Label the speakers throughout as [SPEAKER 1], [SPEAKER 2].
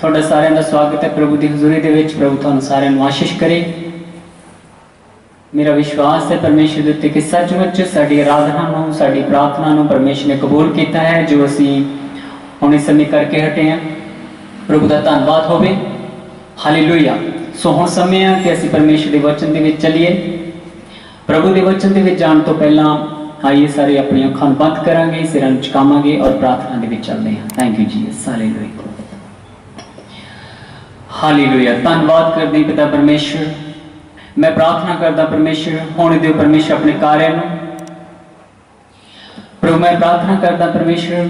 [SPEAKER 1] ਤੁਹਾਡਾ ਸਾਰਿਆਂ ਦਾ ਸਵਾਗਤ ਹੈ प्रभु की हजूरी ਦੇ ਵਿੱਚ। प्रभु ਤੁਹਾਨੂੰ ਸਾਰਿਆਂ ਨੂੰ आशीष करे। मेरा विश्वास है परमेश्वर के उत्ते कि सचमुच साडी आराधना नूं, साडी प्रार्थना नूं परमेश्वर ने कबूल किया है जो असीं हुण इस समय करके हटे हैं। प्रभु का धन्नवाद होवे। हालेलुया। सो हुण समय है कि असीं परमेश्वर के वचन दे विच चलीए। प्रभु के वचन दे विच जाण तो पहला आइए सारे अपनी अखां बंद करांगे, सिरां नूं झुकावांगे और प्रार्थना दे विच चलदे हां। Thank you Jesus. Hallelujah hallelujah. धन्यवाद करते पिता परमेश्वर। मैं प्रार्थना करता परमेश्वर होने दो परमेश्वर अपने कार्य नूं। प्रभु मैं प्रार्थना करता परमेश्वर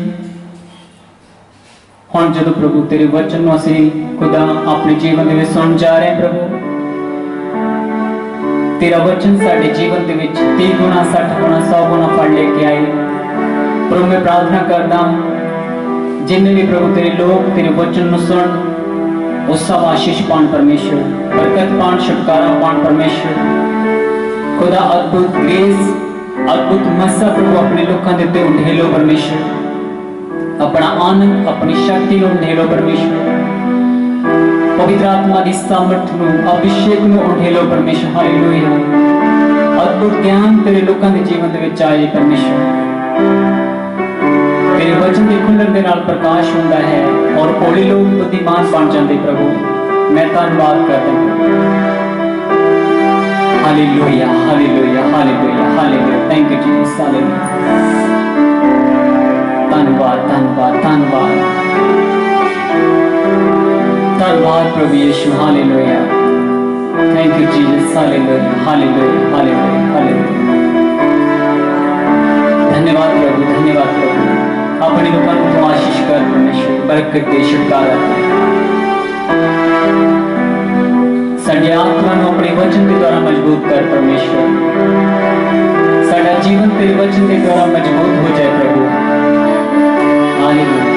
[SPEAKER 1] हुण जदों प्रभु तेरे वचन नूं असीं खुदा अपने जीवन दे विच सुण जा रहे हैं। प्रभु तेरा वचन साडे जीवन दे विच 30 गुना 60 गुना 100 गुना फल लेके आए। प्रभु मैं प्रार्थना करता जिन्हें भी प्रभु तेरे लोग तेरे वचन नूं सुण उस सब आशीष पान परमेश्वर, बरकत पान, छुटकारा पान परमेश्वर। खुदा अद्भुत ग्रेस, अद्भुत मसा प्रभु अपने लोगों के उत्ते उंडेलो परमेश्वर। अपना आनंद, अपनी शक्ति को उंडेलो परमेश्वर। पवित्र आत्मा की सामर्थ नूं, अभिषेक नूं उंडेलो परमेश्वर। हालेलुया। अद्भुत ज्ञान तेरे लोगों के जीवन दे विच आए परमेश्वर। तेरे वचन के खुलण दे नाल प्रकाश होंदा है और भोले लोग बुद्धिमान बन जाते। प्रभु मैं धन्यवाद करता हूं। Hallelujah hallelujah hallelujah hallelujah. Thank you Jesus. Hallelujah. धन्यवाद धन्यवाद धन्यवाद धन्यवाद प्रभु यीशु। Hallelujah. Thank you Jesus. Hallelujah hallelujah hallelujah hallelujah. धन्यवाद प्रभु, धन्यवाद प्रभु। अपने लोगों को आशीष कर परमेश्वर, बरकत दे, छुटकारा दे। साडी आत्मा को अपने वचन के द्वारा मजबूत कर परमेश्वर। साडा जीवन तेरे वचन के द्वारा मजबूत हो जाए प्रभु। हालेलुया।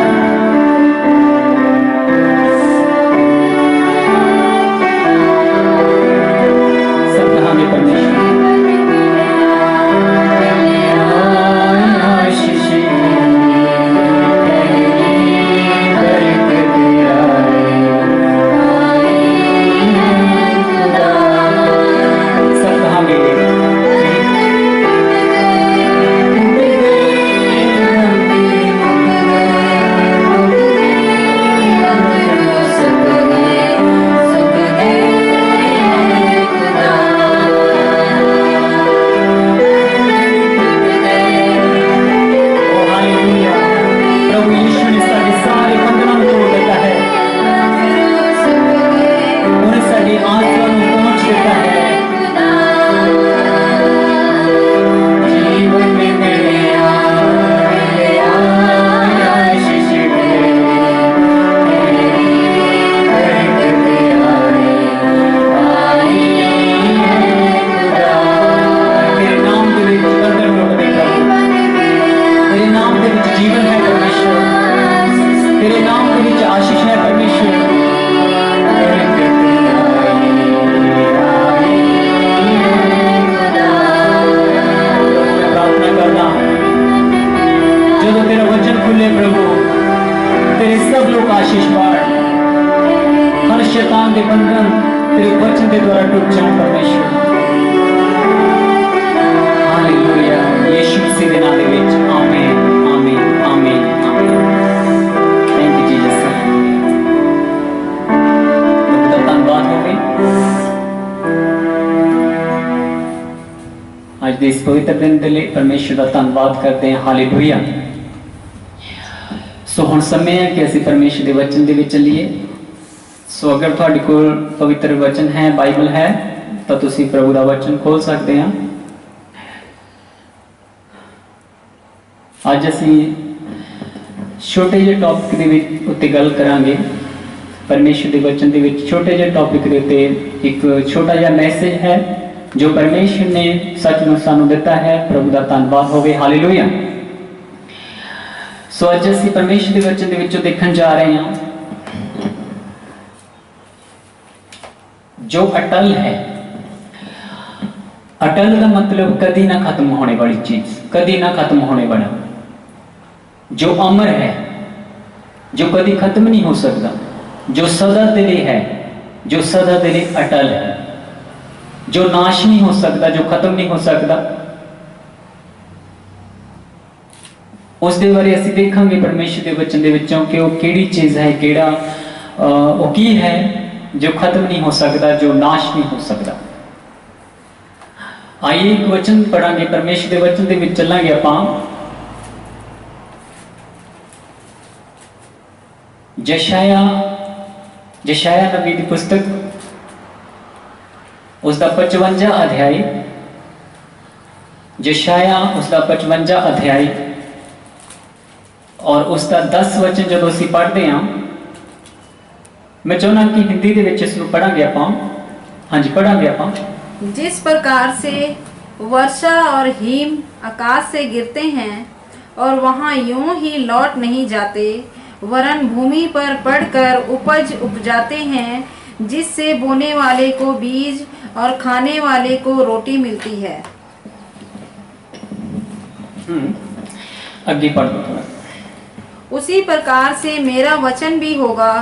[SPEAKER 1] सब कहांगे परमेश्वर। इस पवित्र दिन के लिए परमेश्वर का धन्यवाद करते हैं। हालेलुया। सो हुण समय है कि असीं परमेश्वर के वचन दे विच चलीए। सो अगर तुहाडे कोल पवित्र वचन है, बाइबल है, तो तुसीं प्रभु का वचन खोल सकते हैं। अज असीं छोटे जे टॉपिक दे विच उत्ते गल करांगे। परमेश्वर के वचन दे विच छोटे जे टॉपिक दे उत्ते एक छोटा जिहा मैसेज है जो परमेश्वर ने सचमुच सानू दिता है। प्रभु का धन्यवाद होवे। हालेलुया। सो अज असीं परमेश्वर के वचन दे विचों देखण जा रहे हैं जो अटल है। अटल का मतलब कभी ना खत्म होने वाली चीज, कभी ना खत्म होने वाला, जो अमर है, जो कभी खत्म नहीं हो सकता, जो सदा के लिए है, जो सदा के लिए अटल है, जो नाश नहीं हो सकता, जो खत्म नहीं हो सकता। उस दे बारे असीं देखांगे परमेश्वर के वचन दे विचों कि वो किहड़ी चीज़ है, किहड़ा वो की है जो खत्म नहीं हो सकता, जो नाश नहीं हो सकता। आइए एक वचन पढ़ांगे, परमेश्वर के वचन दे विच चलांगे आपां। यशाया नबी की पुस्तक, उसका 55 अध्याय, यशाया उसका 55 अध्याय और उसका 10 वचन जो असीं पढ़ते हैं, मैं चाहना कि हिंदी दे विच इसनूं पढ़ांगे आपां। हाँ जी, पढ़ांगे आपां।
[SPEAKER 2] जिस प्रकार से वर्षा और हिम आकाश से गिरते हैं और वहां यूं ही लौट नहीं जाते, वरन भूमि पर पड़कर उपज उपजाते हैं, जिससे बोने वाले को बीज और खाने वाले को रोटी मिलती है।
[SPEAKER 1] आगे पढ़ दो थोड़ा।
[SPEAKER 2] उसी प्रकार से मेरा वचन भी होगा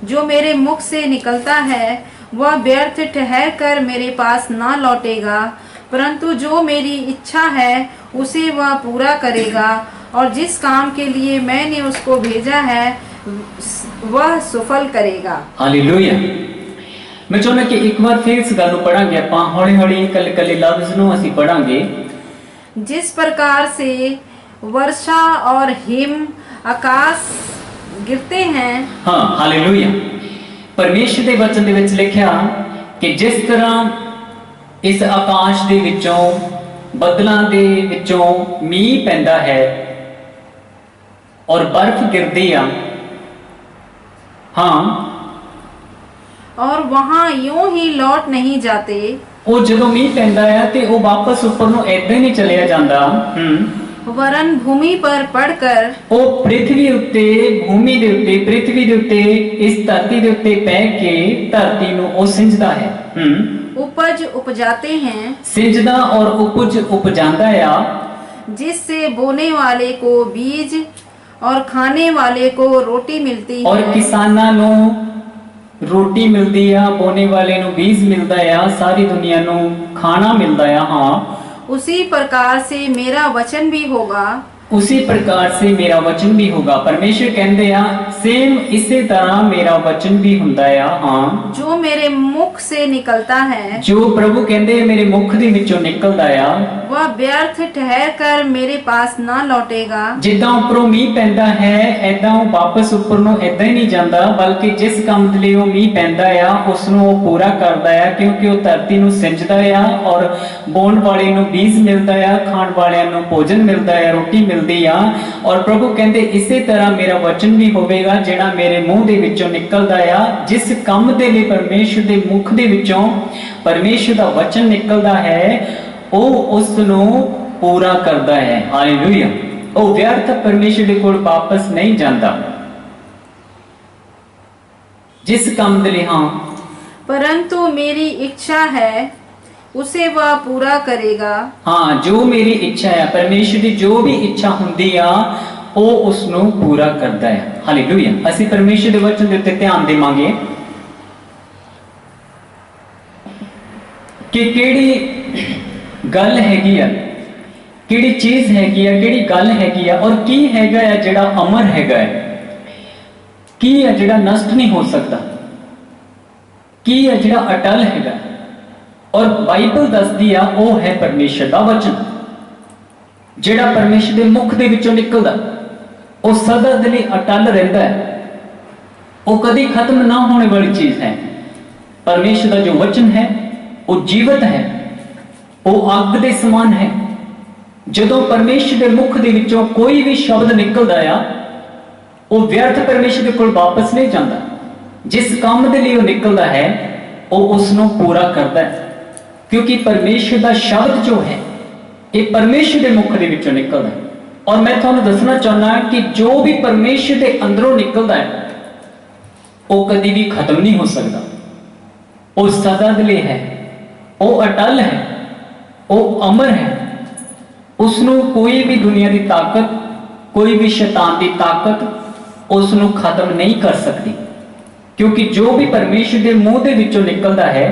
[SPEAKER 2] जो मेरे मुख से निकलता है, वह व्यर्थ ठहर कर मेरे पास ना लौटेगा, परंतु जो मेरी इच्छा है उसे वह पूरा करेगा, और जिस काम के लिए मैंने उसको भेजा है वह सफल करेगा।
[SPEAKER 1] हालेलुया। मैं चाहना कि एक बार फिर इस गल नूं पढ़ांगे आपां, हौली हौली कल कल लफ्ज़ नूं असीं पढ़ांगे।
[SPEAKER 2] जिस प्रकार से वर्षा और हिम आकाश गिरते हैं।
[SPEAKER 1] हाँ, हालेलुया। परमेश्वर के वचन दे विच लिखिया कि जिस तरह इस आकाश दे विचों बदलां दे विचों मींह पैंदा है और बर्फ गिरदी आ, हाँ,
[SPEAKER 2] और वहां यूं ही लौट नहीं जाते,
[SPEAKER 1] वो जदों मींह पैंदा है ते वो वापस ऊपर नूं ऐदां ही नहीं चलिया जांदा,
[SPEAKER 2] वरन भूमि पर पड़कर
[SPEAKER 1] वो पृथ्वी उत्ते, भूमि दे उत्ते, पृथ्वी दे उत्ते, इस धरती दे उत्ते पै के धरती नूं ओ सिंजदा है,
[SPEAKER 2] उपज उपजाते हैं,
[SPEAKER 1] सिंजदा और उपज उपजांदा आ,
[SPEAKER 2] जिससे बोने वाले को बीज और खाने वाले को रोटी मिलती है।
[SPEAKER 1] और किसानां नूं रोटी मिलदी आ, बोने वाले नूं बीज मिलदा आ, सारी दुनिया नूं खाना मिलदा आ। हाँ,
[SPEAKER 2] उसी प्रकार से मेरा वचन भी होगा,
[SPEAKER 1] उसी प्रकार से मेरा वचन भी होगा। परमेश्वर कहंदे आ सेम इसी तरह मेरा वचन भी हुंदा आ। हाँ,
[SPEAKER 2] जो मेरे मुख से निकलता है,
[SPEAKER 1] जो प्रभु कहंदे मेरे मुख दे विचों निकलदा आ,
[SPEAKER 2] वह व्यर्थ ठहर कर मेरे पास ना लौटेगा।
[SPEAKER 1] जिद्दां उपरों मींह पैंदा है ऐदां वो वापस उपर नूं ऐदां ही नहीं जांदा, बल्कि जिस काम दे लई वो मींह पैंदा आ उस नूं वो पूरा करदा आ, क्योंकि वो धरती नूं सिंजदा आ और बोण वाले नूं बीज मिलदा आ, खाण वालिਆਂ नूं भोजन मिलदा आ, रोटी मिलदी आ। और प्रभु कहंदे इसे तरह मेरा वचन भी होवेगा जिहड़ा मेरे मुंह दे विचों निकलदा आ। जिस काम दे लई परमेश्वर दे मुख दे विचों परमेश्वर दा वचन निकलदा है वो उस नूं पूरा करदा है। हालेलुया। वो व्यर्थ परमेश्वर दे कोल वापस नहीं जांदा। जिस काम दे लई, हाँ,
[SPEAKER 2] परंतु मेरी इच्छा है उसे वह पूरा करेगा।
[SPEAKER 1] हाँ, जो मेरी इच्छा है, परमेश्वर की जो भी इच्छा हुंदी आ वो उसनूं पूरा करदा है। हालेलुया। ਅਸੀਂ परमेश्वर ਦੇ वचन ਦੇ ਉੱਤੇ ਧਿਆਨ ਦੇਵਾਂਗੇ ਕਿ ਕਿਹੜੀ ਗੱਲ ਹੈਗੀ ਆ, ਕਿਹੜੀ ਚੀਜ਼ ਹੈਗੀ ਆ, ਕਿਹੜੀ ਗੱਲ ਹੈਗੀ ਆ ਔਰ ਕੀ ਹੈਗਾ ਆ ਜਿਹੜਾ ਅਮਰ ਹੈਗਾ ਹੈ, ਕੀ ਆ ਜਿਹੜਾ ਨਸ਼ਟ ਨਹੀਂ ਹੋ ਸਕਦਾ, ਕੀ ਆ ਜਿਹੜਾ ਅਟਲ ਹੈਗਾ। और बाइबल दसदी आ वो है परमेश्वर दा वचन, जेड़ा परमेश्वर दे मुख दे विचों निकलदा वो सदा दे लई अटल रहिंदा है, वो कदी खत्म ना होने वाली चीज है। परमेश्वर दा जो वचन है वो जीवित है, वो अग दे समान है। जदों परमेश्वर दे मुख दे विचों कोई भी शब्द निकलदा आ वो व्यर्थ परमेश्वर दे कोल वापस नहीं जांदा। जिस काम दे लई वो निकलदा है वो उसनूं पूरा करदा है, क्योंकि परमेश्वर का शब्द जो है ये परमेश्वर के मुख के विचों निकलता है। और मैं तुहानूं दसना चाहना कि जो भी परमेश्वर के अंदरों निकलता है वो कभी भी खत्म नहीं हो सकता, वो सदा के लिए है, वो अटल है, वो अमर है। उसनूं कोई भी दुनिया की ताकत, कोई भी शैतान की ताकत उसनूं खत्म नहीं कर सकती। क्योंकि जो भी परमेश्वर के मुंह के विचों निकलता है,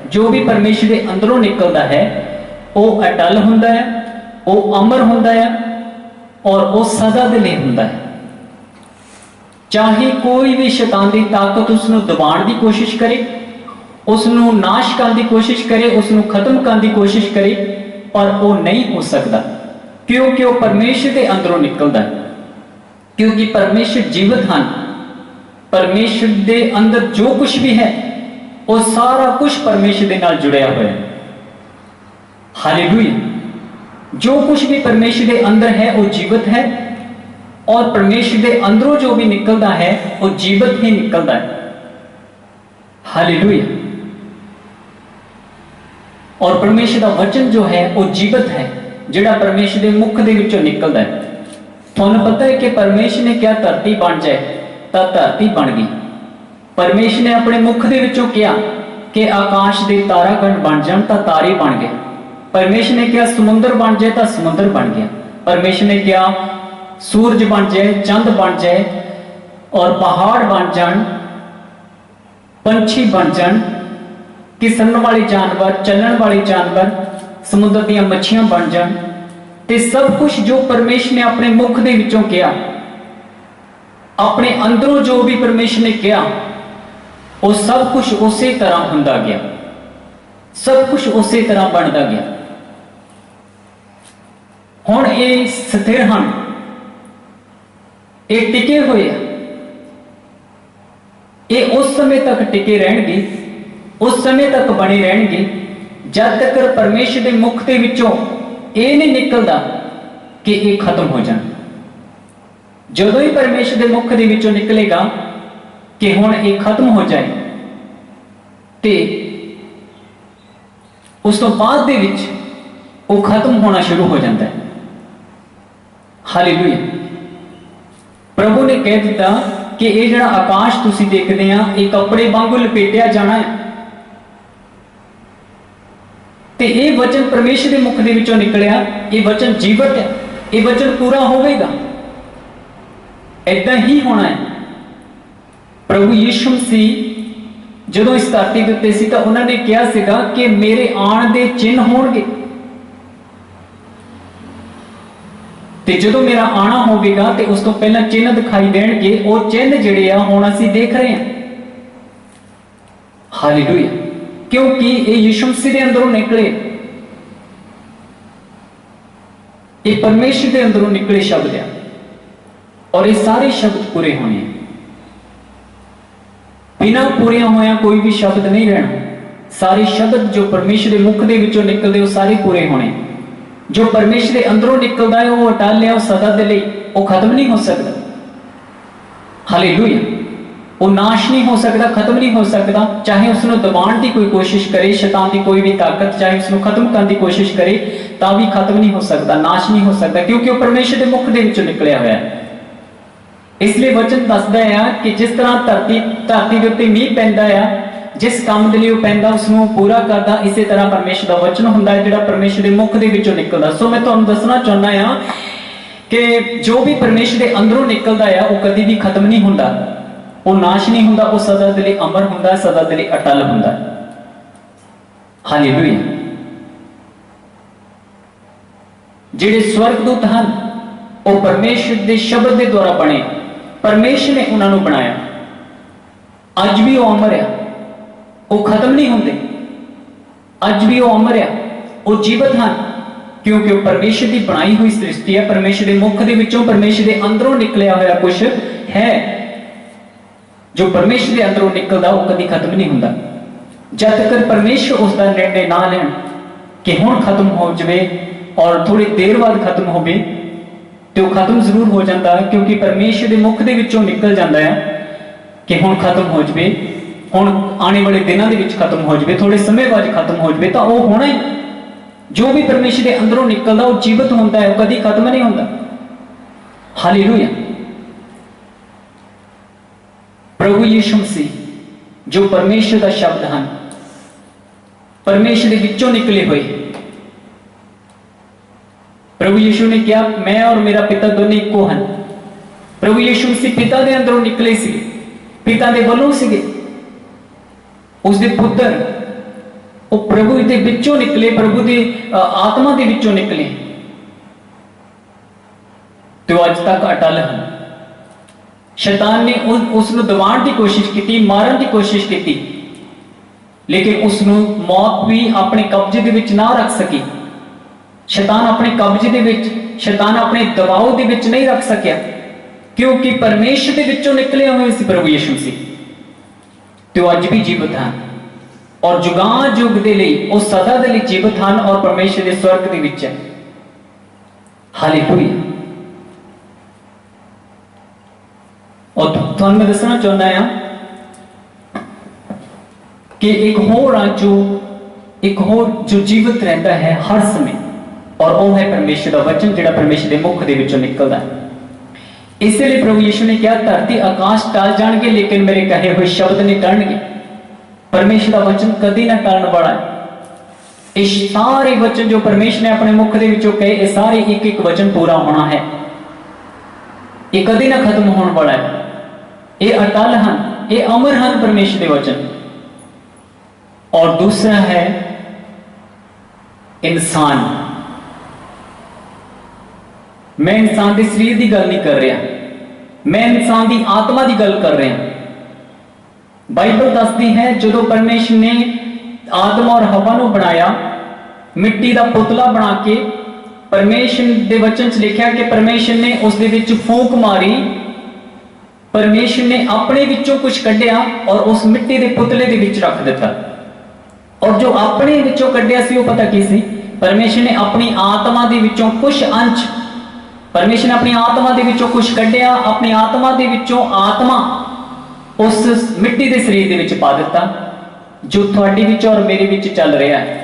[SPEAKER 1] जो भी परमेश्वर के अंदरों निकलता है, वो अटल हुंदा है, वो अमर हुंदा है और वो सदा के लिए हुंदा है। चाहे कोई भी शैतान की ताकत उसनों दबाण की कोशिश करे, उसनों नाश करने की कोशिश करे, उसनों खत्म करने की कोशिश करे, पर वो नहीं हो सकता, क्योंकि वो परमेश्वर के अंदरों निकलता है। क्योंकि परमेश्वर जीवित हैं, परमेश्वर के अंदर जो कुछ भी है वो सारा कुछ परमेश्वर के नाल जुड़िया हुआ है। हालेलुया। जो कुछ भी परमेश्वर के अंदर है वो जीवित है, और परमेश्वर के अंदरों जो भी निकलता है वो जीवित ही निकलता है। हालेलुया। और परमेश्वर का वचन जो है वो जीवित है, जिहड़ा परमेश्वर के मुख दे विचों निकलता है। तुहानूं पता है कि परमेश्वर ने क्या धरती बन जाए तो धरती बन गई। परमेश्वर ने अपने मुख दे विचों कहा कि आकाश के तारागण बन जाण तो तारे बन गए। परमेश्वर ने कहा समुद्र बन जाए तो समुद्र बन गया। परमेश्वर ने कहा सूरज बन जाए, चंद बन जाए, और पहाड़ बन जान, पंछी बन जान, किसन वाले जानवर, चलण वाले जानवर, समुद्र दी मच्छियां बन जान। ते सब कुछ जो परमेश्वर ने अपने मुख दे विचों कहा, अपने अंदरों जो भी परमेश्वर ने कहा, वो सब कुछ उसी तरह हुंदा गया, सब कुछ उसी तरह बनता गया। हुण ये स्थिर हैं, ये टिके हुए हैं, ये उस समय तक टिके रहणगे, उस समय तक बने रहणगे जब तक परमेश्वर के मुख के विचों ये नहीं निकलता कि ये खत्म हो जाए। जदों ही परमेश्वर के मुख के विचों निकलेगा कि हुण ये खत्म हो जाए, ते उस तो बाद दे विच वो खत्म होना शुरू हो जाता है। हालेलुया। प्रभु ने कह दिता कि ये जिहड़ा आकाश तुसीं देखदे आ, ये कपड़े वांगू लपेटिया जाना है, ते ये वचन परमेश्वर के मुख दे विचों निकलिया, ये वचन जीवित है, ये वचन पूरा होवेगा, ऐदां ही होना है। प्रभु यीशु मसीह जदों इस धरती के उत्ते सी तां उन्हां ने कहा सीगा कि मेरे आण दे चिन्ह होणगे, ते जदों मेरा आना होवेगा ते उस तो पहला चिन्ह दिखाई देणगे। वो चिन्ह जिहड़े आ हुण असीं देख रहे हैं। हालेलुया। क्योंकि ये यीशु मसीह के अंदरों निकले, ये परमेश्वर के अंदरों निकले शब्द है, और ये सारे शब्द पूरे होने हैं। बिना पूरे होया कोई भी शब्द नहीं रहना। सारे शब्द जो परमेश्वर के मुख के विचों निकलते वो सारे पूरे होने। जो परमेश्वर के अंदरों निकलता है वो अटल है, वो सदा दे लई, वो खत्म नहीं हो सकता। हालेलुया। वो नाश नहीं हो सकता, खत्म नहीं हो सकता। चाहे उसनों दबाण की कोई कोशिश करे, शैतान की कोई भी ताकत चाहे उसनों खत्म करने की कोशिश करे, ता भी खत्म नहीं हो सकता, नाश नहीं हो सकता, क्योंकि वो परमेश्वर के मुख के विचों निकलिया हुआ है। इसलिए वचन दसदा है कि जिस तरह धरती के उत्ते मींह पैंदा है, जिस काम के लिए वो पैंदा उसनों पूरा करता, इसी तरह परमेश्वर का वचन हुंदा है जिहड़ा परमेश्वर के मुख के विचों निकलदा। सो मैं तुहानूं दसना चाहुंदा हां कि जो भी परमेश्वर के अंदरों निकलदा है वो कभी भी खत्म नहीं हुंदा, वो नाश नहीं हुंदा, वो सदा दे लई अमर हुंदा है, सदा दे लई अटल हुंदा है। हालेलुया। जिहड़े स्वर्गदूत हैं वो परमेश्वर के शब्द के द्वारा बने, परमेश्वर ने उन्होंने बनाया। अज भी वो अमर है, वो खत्म नहीं होंगे, अज भी वो अमर है, वो जीवित हैं, क्योंकि वो परमेश्वर की बनाई हुई सृष्टि है। परमेश्वर के मुख के विचों, परमेश्वर के अंदरों निकलिया हुआ कुछ है। जो परमेश्वर के अंदरों निकलता वो कभी खत्म नहीं होता। जब तक परमेश्वर उसका निर्णय ना लें कि हुण खत्म हो जाए और थोड़ी देर बाद खत्म हो, तो खत्म जरूर हो जाता है, क्योंकि परमेश्वर के मुख के विचों निकल जाता है कि हुण खत्म हो जाए, हुण आने वाले दिनों के विच खत्म हो जाए, थोड़े समय बाद खत्म हो जाए, तो वो होना ही। जो भी परमेश्वर के अंदरों निकलता वो जीवित होता है, वो कभी खत्म नहीं होता। हालेलुया। प्रभु यीशु मसीह जो परमेश्वर का शब्द हैं, परमेश्वर के विचों निकले हुए। प्रभु यीशु ने कहा मैं और मेरा पिता दोनों इको हैं। प्रभु यीशु मसीह पिता के अंदरों निकले सी, पिता के वलों सीगे। उसके पुत्र वो प्रभु के विचों निकले, प्रभु की आत्मा के विचों निकले, तो अज तक अटल हैं। शैतान ने उसनूं दबाण की कोशिश की, मारन की कोशिश की, लेकिन उसनूं मौत भी अपने कब्जे दे विच ना रख सकी। शैतान अपने कब्जे दे विच, शैतान अपने दबाव दे विच नहीं रख सकिया, क्योंकि परमेश्वर दे विचों निकले हुए सी प्रभु यीशु मसीह। तो अज भी जीवित हैं और जुगां जुग दे लई वो सदा दे लई जीवित हैं और परमेश्वर दे स्वर्ग दे विच है। हालेलुया। और तुहानूं मैं दसना चाहुंदा हां कि एक होर जो जीवित रहता है हर समय, और वो है परमेश्वर का वचन, जिहड़ा परमेश्वर के मुख दे विचों निकलदा है। इसलिए प्रभु यीशु ने कहा, धरती आकाश टल जाणगे लेकिन मेरे कहे हुए शब्द नहीं टलणगे। परमेश्वर का वचन कदी ना टलण वाला है। इस सारे वचन जो परमेश्वर ने अपने मुख दे विचों कहे, ये सारे एक एक वचन पूरा होना है, ये कदी ना खत्म होने वाला है। ये अटल हैं, ये अमर हैं परमेश्वर के वचन। और दूसरा है इंसान। मैं इंसान के शरीर की गल नहीं कर रहा, मैं इंसान की आत्मा की गल कर रहा। बाइबल दसदी है जो परमेश्वर ने आदम और हवा को बनाया, मिट्टी का पुतला बना के, परमेश्वर के वचन च लिखा कि परमेश्वर ने उस दे विच फूंक मारी, परमेश्वर ने अपने विचों कुछ कढ़िया और उस मिट्टी के पुतले के विच रख दिता। और जो अपने विचों कढ़िया सी वो पता की सी, परमेश्वर ने अपनी आत्मा के विचों कुछ अंश, परमेश्वर ने अपनी आत्मा के विचों कुछ कढ़िया, अपनी आत्मा के विचों आत्मा उस मिट्टी के शरीर के विच पा दिता, जो थोड़ी विच और मेरे विच चल रहा है।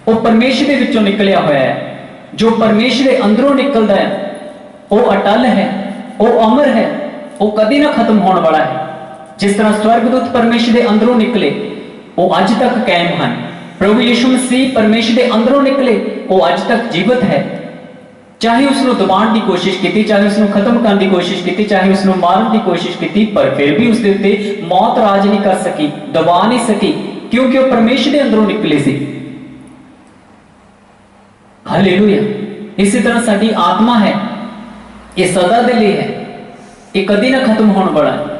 [SPEAKER 1] वो परमेश्वर के विचों निकलिया हुआ है। जो परमेश्वर के अंदरों निकलता है वो अटल है, वो अमर है, वो कभी ना खत्म होने वाला है। जिस तरह स्वर्गदूत परमेश्वर के अंदरों निकले, वो अज तक कायम हैं। प्रभु यीशु मसीह परमेश्वर के अंदरों निकले, वो अज तक जीवित है। चाहे उसको दबाण की कोशिश की, चाहे उसको खत्म करने की कोशिश की, चाहे उसको मारन की कोशिश की, पर फिर भी उसके उत्ते मौत राज नहीं कर सकी, दबा नहीं सकी, क्योंकि वो परमेश्वर के अंदरों निकले सी। हालेलुया। इसी तरह साडी आत्मा है, ये सदा दे लिए है, ये कदी ना खत्म होने वाला है,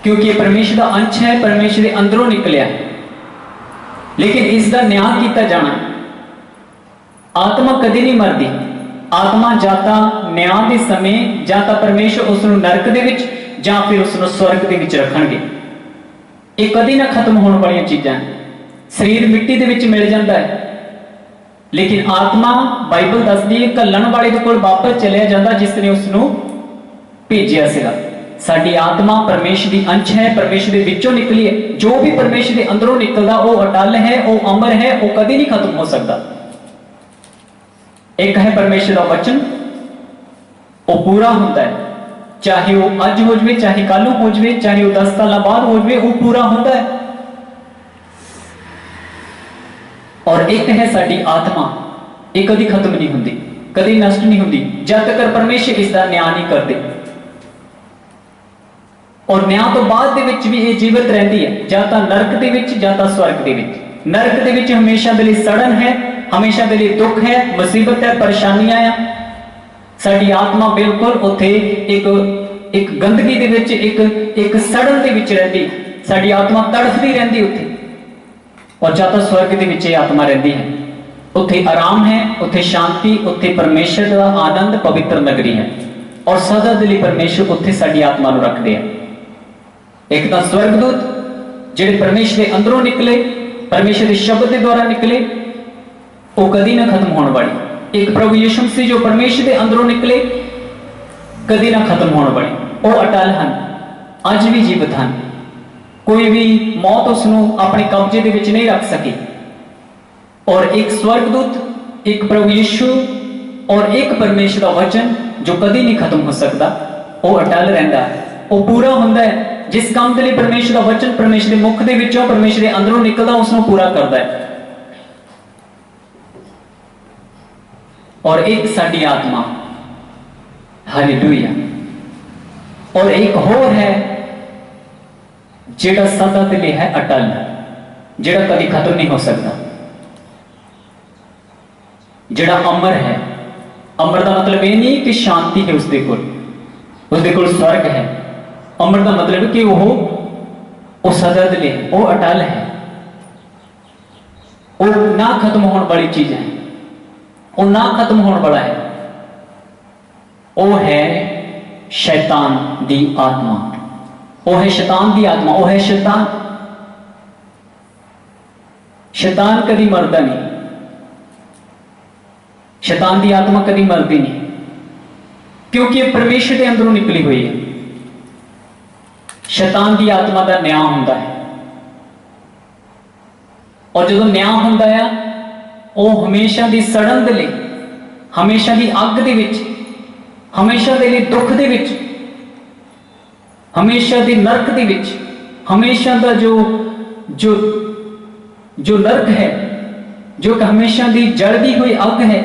[SPEAKER 1] क्योंकि ये परमेश्वर का अंश है, परमेश्वर के अंदरों निकलिया है। लेकिन इसका न्याय किया जाना। आत्मा कदी नहीं मरदी। आत्मा जाता न्याय के समय जाता परमेश्वर उसनूं नरक दे विच जां फिर उसनूं स्वर्ग दे विच रखणगे। ये कदी ना खत्म होने वाली चीज़ां। शरीर मिट्टी दे विच मिल जाता है, लेकिन आत्मा बाइबल दसदी है घल्लण वाले दे कोल वापस चलिया जाता जिसने उसनूं भेजिया सीगा। साडी आत्मा परमेश्वर की अंश है, परमेश्वर के विचों निकली है। जो भी परमेश्वर के अंदरों निकलदा वो अटल है, वो अमर है, वो कदी नहीं खत्म हो सकता। एक है परमेश्वर का वचन, वो पूरा होता है, चाहे वो अज हो जाए, चाहे कल हो जाए, चाहे वो 10 साल बाद हो जाए, वो पूरा होता है। और एक है साडी आत्मा, ये कभी खत्म नहीं होती, कभी नष्ट नहीं होती, जब तक परमेश्वर इसका न्याय नहीं करते। और न्याय तो बाद दे विच भी ये जीवित रहती है, जां तां नरक दे विच जां तां स्वर्ग दे विच। नरक दे विच हमेशा दे लई सड़न है, हमेशा दे लई दुख है, मुसीबत है, परेशानियां है। साडी आत्मा बिल्कुल उथे एक गंदगी दे विच, एक सड़न दे विच रहती। साडी आत्मा तड़फदी रहती उथे। और जां तां स्वर्ग दे विच आत्मा रहती है, उथे आराम है, उथे शांति, उथे परमेश्वर का आनंद, पवित्र नगरी है। और सदा दे लई परमेश्वर उथे साडी आत्मा नूं रखदे हैं। एक तो स्वर्गदूत जिहड़े परमेश्वर के अंदरों निकले, परमेश्वर के शब्द के द्वारा निकले, वो कदी ना खत्म होने वाली। एक प्रभु यीशु मसीह जो परमेश्वर के अंदरों निकले, कदी ना खत्म होने वाली। वो अटल हैं, अज भी जीवित हैं। कोई भी मौत उसनूं अपने कब्जे दे विच नहीं रख सकी। और एक स्वर्गदूत, एक प्रभु यीशु और एक परमेश्वर का वचन जो कदी नहीं खत्म हो सकता, वो अटल रहिंदा है, वो पूरा हुंदा है। जिस काम के लिए परमेश्वर का वचन परमेश्वर के मुख दे विचों, परमेश्वर के अंदरों निकलदा, उसनूं पूरा करता है। और एक साडी आत्मा, हालेलुया। और एक होर है ਜਿਹੜਾ ਸਦਾ ਦੇ ਲਈ ਹੈ ਅਟਲ, ਜਿਹੜਾ ਕਦੀ ਖਤਮ ਨਹੀਂ ਹੋ ਸਕਦਾ, ਜਿਹੜਾ ਅਮਰ ਹੈ। ਅਮਰ ਦਾ ਮਤਲਬ ਇਹ ਨਹੀਂ ਕਿ ਸ਼ਾਂਤੀ ਹੈ ਉਸਦੇ ਕੋਲ ਸਵਰਗ ਹੈ। ਅਮਰ ਦਾ ਮਤਲਬ ਕਿ ਉਹ ਸਦਾ ਦੇ ਲਈ, ਉਹ ਅਟਲ ਹੈ, ਉਹ ਨਾ ਖਤਮ ਹੋਣ ਵਾਲੀ ਚੀਜ਼ ਹੈ, ਉਹ ਨਾ ਖਤਮ ਹੋਣ ਵਾਲਾ ਹੈ। ਉਹ ਹੈ शैतान दी आत्मा, वो है शैतान दी आत्मा, वो है शैतान। शैतान कभी मरदा नहीं, शैतान दी आत्मा कभी मरदी नहीं, क्योंकि परमेश्वर के अंदरों निकली हुई है। शैतान दी आत्मा का न्याय हुंदा है, और जो न्याय हुंदा है वो हमेशा दी सड़न दे लई, हमेशा दी अग दे विच, हमेशा दे लई दुख दे विच, हमेशा दी नरक दे विच, हमेशा दा जो जो जो नरक है, जो कि हमेशा दी जलदी हुई अग है,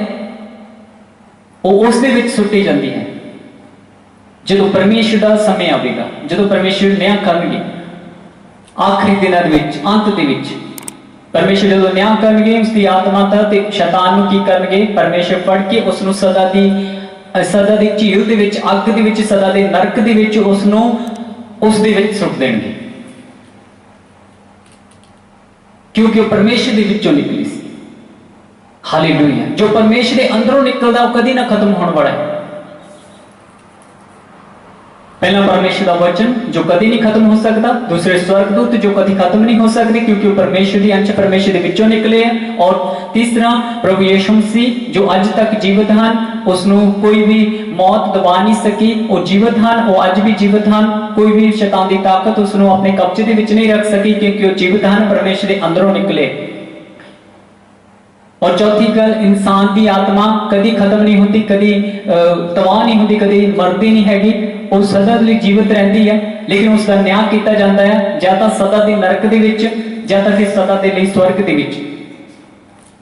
[SPEAKER 1] वो उस दे विच सुट्टी जाती है। जो परमेश्वर का समय आवेगा, जो परमेश्वर न्याय करनगे आखिरी दिनों दे विच, अंत दे विच परमेश्वर जो न्याय करनगे उसकी आत्मा का ते शैतान नूं की करनगे, परमेश्वर फड़ के उसनूं सदा दी झील दे विच, अग दे विच, सदा दे नरक दे विच उसनूं उस दे विच सुट देणगे, क्योंकि वो परमेश्वर दे विचों निकली सी। हालेलुया। जो परमेश्वर दे अंदरों निकलदा वो कदी ना खत्म होने वाला है। पहला परमेश्वर का वचन जो कभी नहीं खत्म हो सकता, दूसरे स्वर्गदूत जो कभी खत्म नहीं हो सकते क्योंकि वो परमेश्वर के अंश परमेश्वर के विचों निकले हैं, और तीसरा प्रभु यीशु मसीह जो अज तक जीवित हैं, उसनों कोई भी मौत दबा नहीं सकी, वो जीवित हैं, वो अज भी जीवित हैं, कोई भी शैतान की ताकत उसनों अपने कब्जे के विच नहीं रख सकी, क्योंकि वो जीवित हैं, परमेश्वर के अंदरों निकले। और चौथी गल, इंसान की आत्मा कभी खत्म नहीं होती, कभी तबाह नहीं होती, कभी मरती नहीं हैगी, वो सदा लिए जीवित रहती है, लेकिन उसका न्याय किया जाता है या तो सदा दी नरक दे विच, या तो फिर सदा दे लिए स्वर्ग दे विच,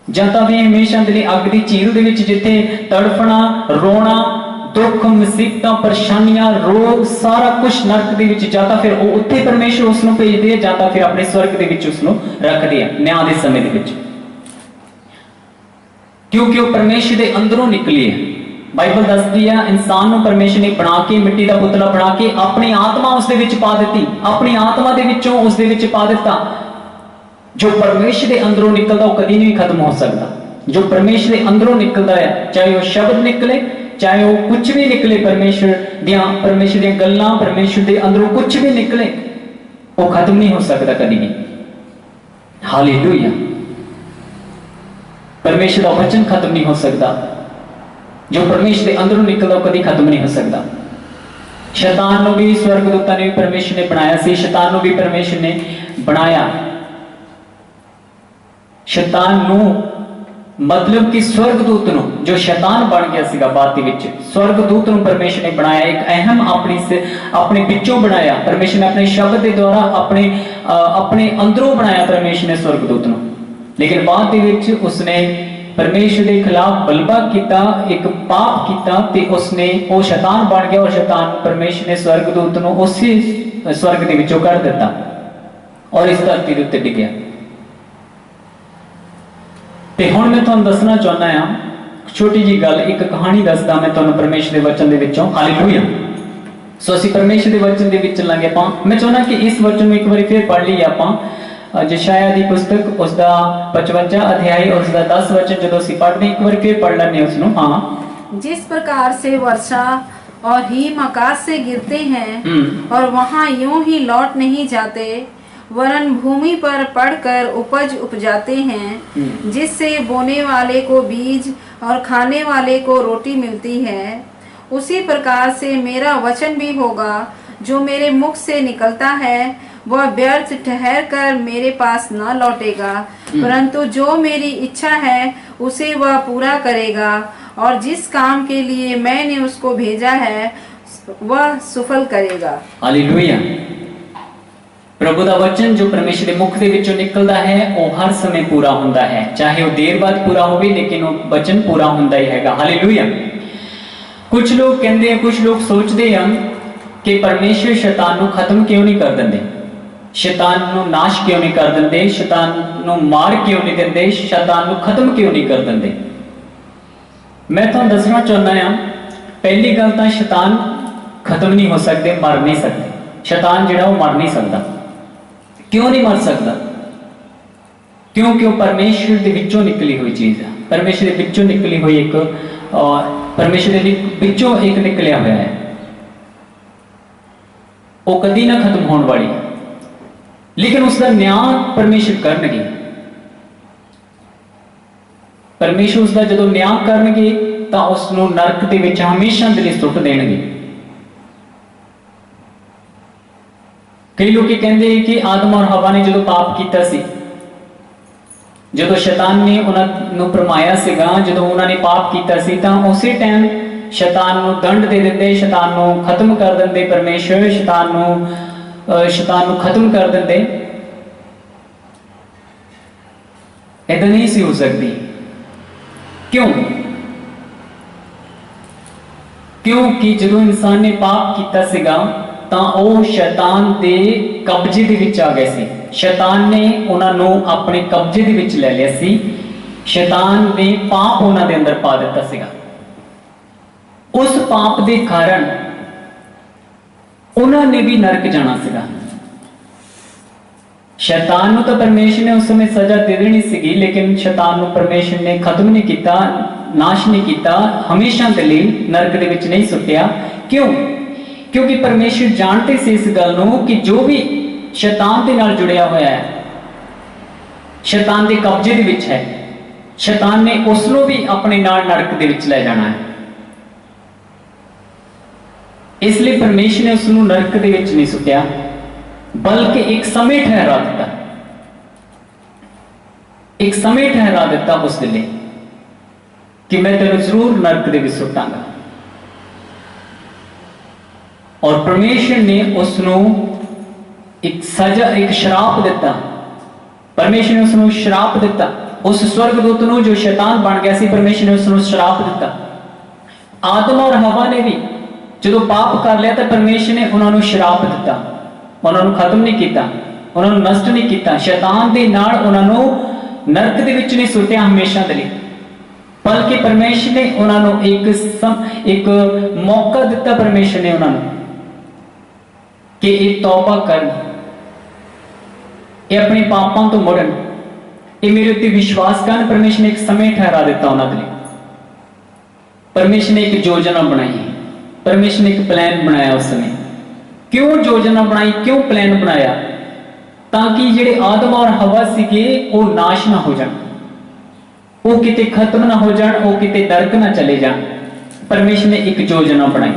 [SPEAKER 1] या तो भी हमेशा दे लिए अग दी झील दे विच, जिथे तड़फना, रोना, दुख, मुसीबतां, परेशानियां, रोग, सारा कुछ नरक दे विच, या तो फिर वो उत्थे परमेश्वर उसनूं भेजदे है, या तो फिर अपने स्वर्ग दे विच उसनूं रखदे है न्याय दे समय दे विच, क्योंकि वो परमेश्वर के अंदरों निकली है। बाइबल दसदी है इंसान को परमेश्वर ने बना के, मिट्टी का पुतला बना के अपनी आत्मा उसदे विच पा दी, अपनी आत्मा दे विचों उसदे विच पा दिता। जो परमेश्वर के अंदरों निकलता वो कभी नहीं खत्म हो सकता। जो परमेश्वर के अंदरों निकलता है, चाहे वो शब्द निकले, चाहे वो कुछ भी निकले, परमेश्वर दी गल्लां, परमेश्वर के अंदरों कुछ भी निकले, वो खत्म नहीं हो सकता कभी भी। हालेलुया। परमेश्वर का वचन खत्म नहीं हो सकता, जो परमेश्वर के अंदरों निकलता कभी खत्म नहीं हो सकता। शैतान को भी स्वर्गदूतां ने परमेश्वर ने बनाया सी, शैतान को भी परमेश्वर ने बनाया। शैतान नूं मतलब कि स्वर्गदूत नूं, जो शैतान बन गया सीगा बाद दे विच, स्वर्गदूत नूं परमेश्वर ने बनाया, एक अहम अपने विचों बनाया परमेश्वर ने, अपने शब्द के द्वारा अपने अंदरों बनाया परमेश्वर ने स्वर्गदूत नूं। लेकिन बाद दे विच उसने परमेश्वर के खिलाफ बलबा किया, एक पाप किया, ते उसने वो शैतान बन गया, और शैतान परमेश्वर ने स्वर्गदूत नूं उसी स्वर्ग दे विचों कढ दिता और इस धरती दे उत्ते डिग्या। ते हुण मैं तुहानूं दसना चाहुंदा हां, छोटी जी गल, एक कहानी दसदा मैं तुहानूं परमेश्वर के वचन दे विचों। हालेलुया। सो असीं परमेश्वर के वचन दे विच चलांगे। आपां मैं चाहुंदा कि इस वचन नूं एक बारी फिर पढ़ लईए आपां। यशायाह दी पुस्तक उसका 55 अध्याय और उसका 10 वचन जो असीं पढ़दे एक बार फिर पढ़ लैंदे उसनूं। हाँ,
[SPEAKER 2] जिस प्रकार से वर्षा और हिम आकाश से गिरते हैं और वहां यूं ही लौट नहीं जाते, वरन भूमि पर पड़कर उपज उपजाते हैं, जिससे बोने वाले को बीज और खाने वाले को रोटी मिलती है, उसी प्रकार से मेरा वचन भी होगा जो मेरे मुख से निकलता है, वह व्यर्थ ठहर कर मेरे पास न लौटेगा, परंतु जो मेरी इच्छा है उसे वह पूरा करेगा, और जिस काम के लिए मैंने उसको भेजा है वह सफल करेगा।
[SPEAKER 1] हालेलुया। प्रभु का वचन जो परमेश्वर के मुख के विचों निकलता है वो हर समय पूरा होता है, चाहे वो देर बाद पूरा हो, लेकिन वो वचन पूरा होता ही है। हालेलुया। कुछ लोग कहते हैं, कुछ लोग सोचते हैं कि परमेश्वर शैतान को खत्म क्यों नहीं कर देंगे, शैतान नू नाश क्यों नहीं कर देंदे, शैतान नू मार क्यों नहीं देंदे, शैतान नू खत्म क्यों नहीं कर देंदे। मैं तुहानू दसना चाहुंदा हां, पहली गल तां शैतान खत्म नहीं हो सकते, मर नहीं सकते। शैतान जिहड़ा वो मर नहीं सकता। क्यों नहीं मर सकता? क्योंकि वो परमेश्वर के विचों निकली हुई चीज़ है। परमेश्वर के विचों निकली हुई एक परमेश्वर के विचों एक निकलिया हुआ है, वो कदी ना खत्म होने वाली है। लेकिन उसका न्याय परमेश्वर करनगे। परमेश्वर उसका जो न्याय करनगे तो उसनू नरक दे विच हमेशा के लिए सुट देणगे। कई लोग कहते हैं कि आदम और हवा ने जो पाप किया सी, जो शैतान ने उन्होंने भरमाया सीगा, जो उन्होंने पाप किया सी, तां उसी टाइम शैतान नू दंड दे देंदे, शैतान नू खत्म कर देंदे। परमेश्वर शैतान नू खत्म कर देंदे। ऐसा नहीं सी हो सकती। क्यों? क्योंकि जो इंसान ने पाप किया सीगा तां वो शैतान के कब्जे दे विच आ गए सी। शैतान ने उन्होंने अपने कब्जे दे विच ले लिया सी। शैतान ने पाप उन्होंने अंदर पा दिता सीगा। उस पाप के कारण उन्होंने भी नरक जाना सीगा। शैतान नू तो परमेश्वर ने उस समय सजा दे देनी सीगी, लेकिन शैतान नू परमेश्वर ने खत्म नहीं किया, नाश नहीं किया, हमेशा के लिए नरक दे विच नहीं सुट्टिया। क्यों? क्योंकि परमेश्वर जानते से इस गल नू कि जो भी शैतान के नाल जुड़िया हुआ है, शैतान के कब्जे दे विच है, शैतान ने उसनू भी अपने नाल नरक दे विच ले जाना है। इसलिए परमेश्वर ने उसनू नरक दे विच नहीं सुट्टिया, बल्कि एक समय ठहरा दिता, एक समय ठहरा दिता उस लिए कि मैं तेरे जरूर नरक दे विच सुटांगा। और परमेश्वर ने उसनू एक सजा, एक श्राप दिता। परमेश्वर ने उसनू श्राप दिता। उस स्वर्गदूत नू जो शैतान बन गया सी, परमेश्वर ने उसनू श्राप दिता। आदम और हवा ने भी जो पाप कर लिया तो परमेश्वर ने उन्होंने श्राप दिता, उन्होंने खत्म नहीं किया, उन्होंने नष्ट नहीं किया। शैतान के नाल उन्होंने नरक दे विच नहीं सुट्टिया हमेशा के लिए, बल्कि परमेश्वर ने उन्होंने एक मौका दिता। परमेश्वर ने उन्होंने कि ये तौबा कर, ये अपने पापों तो मुड़न, ये मेरे उत्ते विश्वास कर। परमेश्वर ने एक समय ठहरा दिता उन्होंने लिए। परमेश्वर ने एक योजना बनाई, परमेश्वर ने एक प्लान बनाया उस समय। क्यों योजना बनाई, क्यों प्लान बनाया? ताकि जेडे आदम और हवा सीगे वो नाश ना हो जान, वो किते खत्म ना हो जान, वो किते नरक ना चले जान। परमेश्वर ने एक योजना बनाई।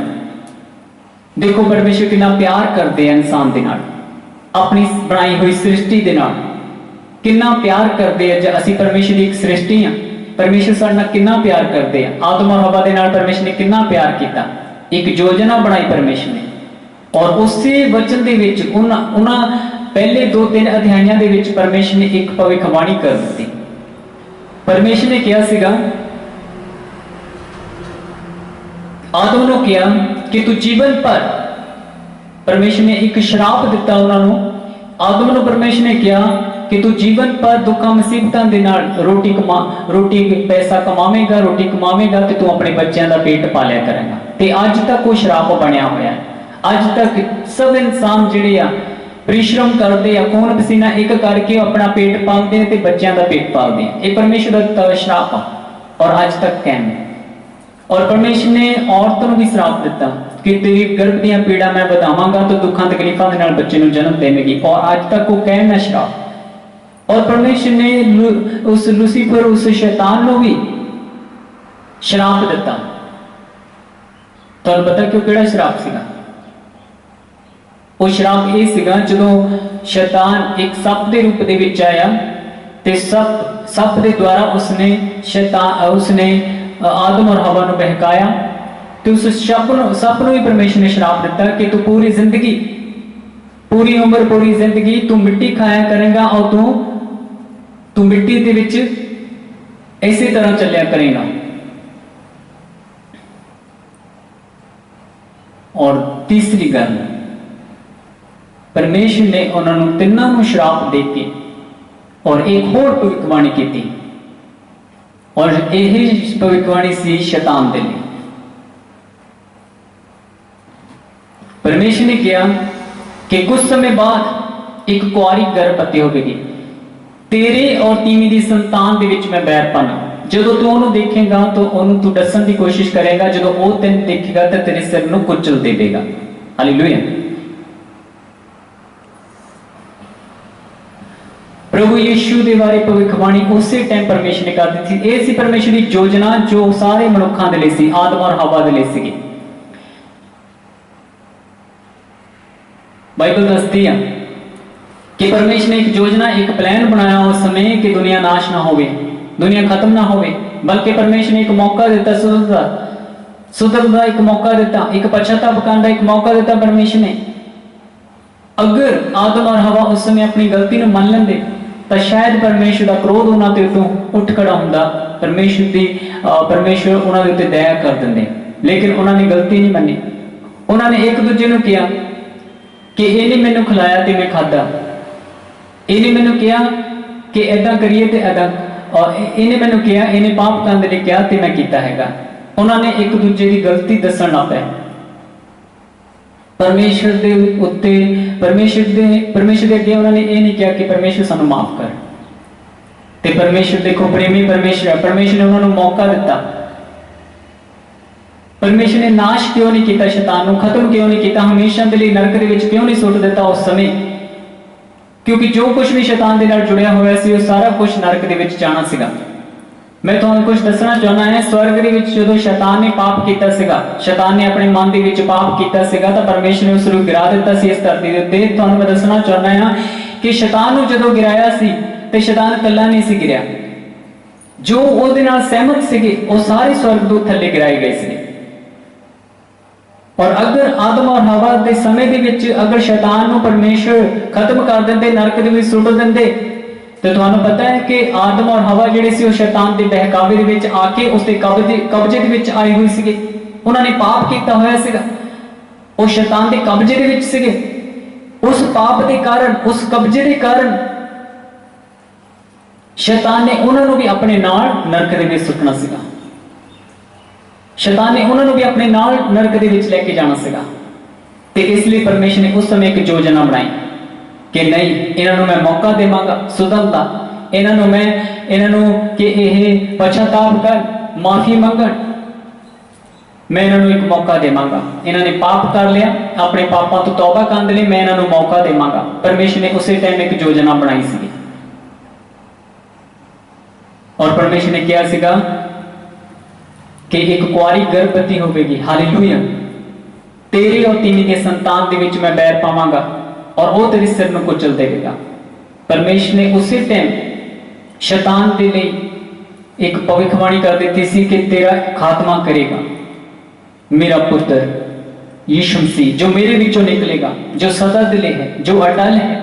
[SPEAKER 1] देखो परमेश्वर कितना प्यार करते हैं इंसान के नाल, अपनी बनाई हुई सृष्टि के नाल कितना प्यार करते हैं। जब असी परमेश्वर की एक सृष्टि हाँ, परमेश्वर साडे नाल कितना प्यार करते हैं। आदम और हवा के नाल परमेश्वर ने कितना प्यार किया, एक योजना बनाई परमेश्वर ने। और उसी वचन दे विच उन्हां पहले 2-3 अध्यायां दे विच परमेश्वर ने एक भविष्यवाणी कर दी। परमेश्वर ने कहा सीगा, आदम ने कहा कि तू जीवन पर, परमेश्वर ने एक श्राप दिता उन्होंने। आदम ने परमेश्वर ने कहा कि तू जीवन पर दुखों मुसीबतों के नाल रोटी पैसा कमावेगा, रोटी कमावेगा तो तू अपने बच्चों का पेट पालिया करेगा। ते अज तक वो श्राप बनया हुआ है। अज तक सब इंसान जिहड़े आ परिश्रम करते हैं, खून पसीना एक करके अपना पेट पालते हैं, बच्चों का पेट पालते हैं। ये परमेश्वर का श्राप आ और अज तक कैम है। और परमेश्वर ने औरत को भी श्राप दिता कि तेरी गर्भ दी पीड़ा मैं बढ़ावांगा तो दुखों तकलीफों के नाल बच्चे को जन्म देगी। और अज तक वो कैम है श्राप। और परमेश्वर ने उस लूसीफर, उस शैतान को भी श्राप दिता। तो पता क्यों केड़ा श्राप सीगा? वो श्राप ये सीगा जो शैतान एक सप के रूप दे विच आया ते सप के द्वारा उसने आदम और हवा को बहकाया। तो उस सप को भी परमेश्वर ने श्राप दिता कि तू पूरी जिंदगी, पूरी उम्र, पूरी जिंदगी तू मिट्टी खाया करेगा और तू मिट्टी के विच इसी तरह चलिया करेगा। और तीसरी गल परमेश्वर ने उन्होंने तिन्हां नूं श्राप दे के और एक होर भविष्यवाणी की, और यही भविष्यवाणी सी शैतान दे लिए। परमेश्वर ने कहा कि कुछ समय बाद एक कुआरी गर्भवती होगी, तेरे और तीमी दी संतान दे विच मैं बैर पाना। जदों तू उन्होंने देखेगा तो उन्होंने तू दसन की कोशिश करेगा, जदों वो तेन देखेगा तो तेरे सिर नूं कुचल देगा। हालेलुया। प्रभु यीशु दे बारे भविष्यवाणी उसी टाइम परमेश्वर ने कर दी थी। ये सी परमेश्वर की योजना जो सारे मनुखों के लिए सी, आदम और हवा के लिए सी। बाइबल दसती है कि परमेश्वर ने एक योजना, एक प्लान बनाया उस समय कि दुनिया नाश ना होवे, दुनिया खत्म ना होवे, बल्कि परमेश्वर ने एक मौका दिता, सुधर का एक मौका दिता, एक पश्चाताप करने का एक मौका दिता परमेश्वर ने। अगर आदम और हवा उस समय अपनी गलती को मान लेंदे तो शायद परमेश्वर का क्रोध उन्होंने उत्तों उठ खड़ा हुंदा, परमेश्वर उन्होंने उत्ते दया कर देंदे। लेकिन उन्होंने गलती नहीं मनी। उन्होंने एक दूजे को कहा कि इन्हें मैनू खिलाया तो मैं खादा, इन्हें मैनू कहा कि ऐदा करिए तो ऐदा, और इन्हें मैनू कहा, इन्हें पाप करने के लिए कहा तो मैं किया हैगा। उन्होंने एक दूजे की गलती दसन लग पे। परमेश्वर के उत्ते परमेश्वर के अगे उन्होंने ये नहीं कहा कि परमेश्वर सानू माफ कर। ते परमेश्वर देखो प्रेमी परमेश्वर ने उन्होंने मौका दिता। परमेश्वर ने नाश क्यों नहीं किया, शैतान को खत्म क्यों नहीं किया, हमेशा के लिए नरक के विच क्यों नहीं सुट दिता उस समय? क्योंकि जो कुछ भी शैतान के नाल जुड़िया होया सी, वो सारा कुछ नरक के विच जाना सीगा। मैं तुहानू कुछ दसना चाहना है। स्वर्ग दे विच जदों शैतान ने पाप किया सीगा, शैतान ने अपने मन दे विच पाप किया सीगा, तो परमेश्वर ने उसनूं गिरा दिता सी इस धरती दे उत्ते। तुहानू मैं दसना चाहना है कि शैतान नूं जदों गिराया सी ते शैतान कल्ला नहीं सी गिरिया, जो उहदे नाल सहमत सीगे वो सारे स्वर्गदूत थल्ले गिराए गए सी। और अगर आदम और हवा के समय दे विच अगर शैतान नूं परमेश्वर खत्म कर देंदे, नरक दे विच सुट देंदे, तो तुहानू पता है कि आदम और हवा जिहड़े सी शैतान के बहकावे दे विच आके उसके कब्जे दे विच आए हुए सीगे। उन्होंने पाप किया होया सीगा, वो शैतान के कब्जे दे विच सीगे। उस पाप के कारण, उस कब्जे के कारण शैतान ने उन्होंने भी अपने नाल नरक दे विच सुटना सीगा। शैतान ने उन्होंने भी अपने नाल नरक दे विच लेके जाना सीगा। ते इसलिए परमेश्वर ने उस समय एक योजना बनाई कि नहीं, इन्होंने मैं मौका देवांगा सुधरन दा, इन्होंने मैं कि यह पश्चाताप कर माफी मंगण, मैं इन्होंने एक मौका देवांगा। इन्होंने पाप कर लिया, अपने पापों तो तौबा करने लिए मैं इन्होंने मौका देवांगा। परमेश्वर ने उसी टाइम एक योजना बनाई सी, और परमेश्वर ने कहा सीगा कि एक कुआरी गर्भवती होगी। हालेलुया। तेरे और तीमी के संतान के विच मैं बैर पावांगा और वो तेरे सिर में कुचल देगा। परमेश्वर ने उसी टाइम शैतान के लिए एक भविष्यवाणी कर दी थी कि तेरा खात्मा करेगा मेरा पुत्र यीशु मसीह, जो मेरे विचों निकलेगा, जो सदा दिले है, जो अटल है।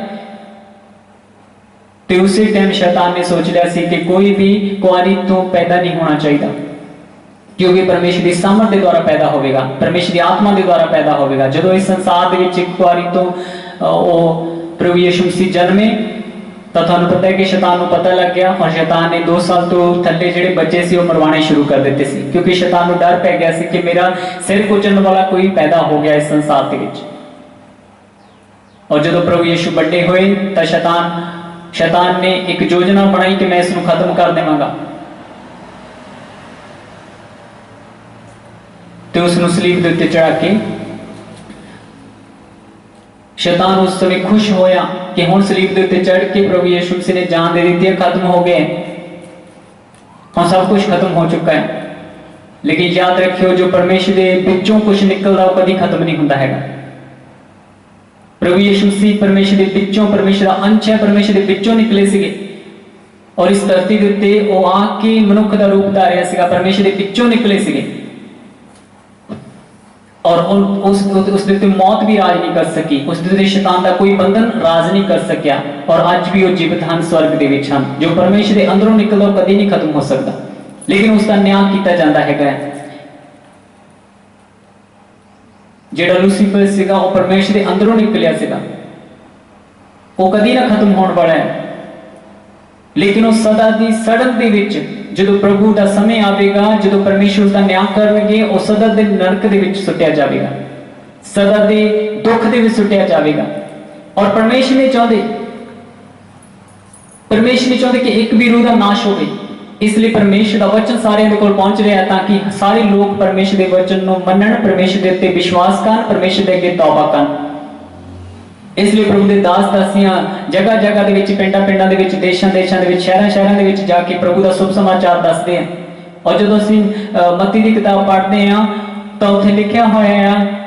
[SPEAKER 1] तो उसी टाइम शैतान ने सोच लिया सी कि कोई भी कुआरी तो पैदा नहीं होना चाहिए, क्योंकि परमेश्वर की सामर्थ के द्वारा पैदा होगा, परमेश्वर की आत्मा के द्वारा पैदा होगा। जो इस संसार के कुआरी तो प्रभु यीशु मसीह जन्मे, तो तुहानू पता है कि शैतान को पता लग गया, और शैतान ने 2 साल तो थल्ले जिहड़े बच्चे सी मरवाने शुरू कर दिते सी, क्योंकि शैतान को डर पै गया सी कि मेरा सिर कुचलण वाला कोई पैदा हो गया इस संसार के विच। और जदों प्रभु यीशु बड़े हुए तो शैतान ने एक योजना बनाई कि मैं इसनूं खत्म कर देवांगा, तो उसनूं सलीब दे उत्ते चढ़ा के शैतान उस समय खुश होया कि हुण सलीब दे उत्ते चढ़ के प्रभु यीशु मसीह ने जान दे दी, खत्म हो गए, और सब कुछ खत्म हो चुका है। लेकिन याद रखियो, जो परमेश्वर के विचों कुछ निकलता वो कभी खत्म नहीं होता है। प्रभु यीशु मसीह परमेश्वर के विचों, परमेश्वर का अंश है, परमेश्वर के विचों निकले सीगे, और इस धरती के उत्ते वो आके मनुख का रूप धारिया सीगा, परमेश्वर के विचों निकले सीगे। और उस मौत भी राज नहीं कर सकी, उस शैतान का कोई बंधन राज नहीं कर सकिया, और आज भी वो जीवित हैं स्वर्ग दे विच हैं। जो परमेश्वर के अंदरों निकलदा वो कभी नहीं खत्म हो सकता, लेकिन उसका न्याय किया जाता है। जिहड़ा लूसीफर सीगा वो परमेश्वर के अंदरों निकलिया सीगा, वो कदी ना खत्म होने वाला है, लेकिन वो सदा दी सड़न दे विच जदों प्रभु का समय आवेगा, जदों परमेश्वर उसका न्याय करनगे, वो सदा दे नरक दे विच सुट्टिया जाएगा, सदा दे दुख दे विच सुट्टिया जाएगा। और परमेश्वर नहीं चाहते कि एक भी रूह का नाश होवे, इसलिए परमेश्वर का वचन सारे दे कोल पहुंच रहा है ताकि सारे लोग परमेश्वर के वचन को मनन, परमेश्वर के उत्ते विश्वास करन, परमेश्वर के अगे तौबा करन। इसलिए प्रभु के दास दासियां जगह जगह दे विच, पिंडां पिंडां दे विच, देशां देशां दे विच, शहरां शहरां दे विच जाके प्रभु का शुभ समाचार दसदे हैं। और जदों असीं मत्ती की किताब पढ़ते हैं तो उत्थे लिखिया होया है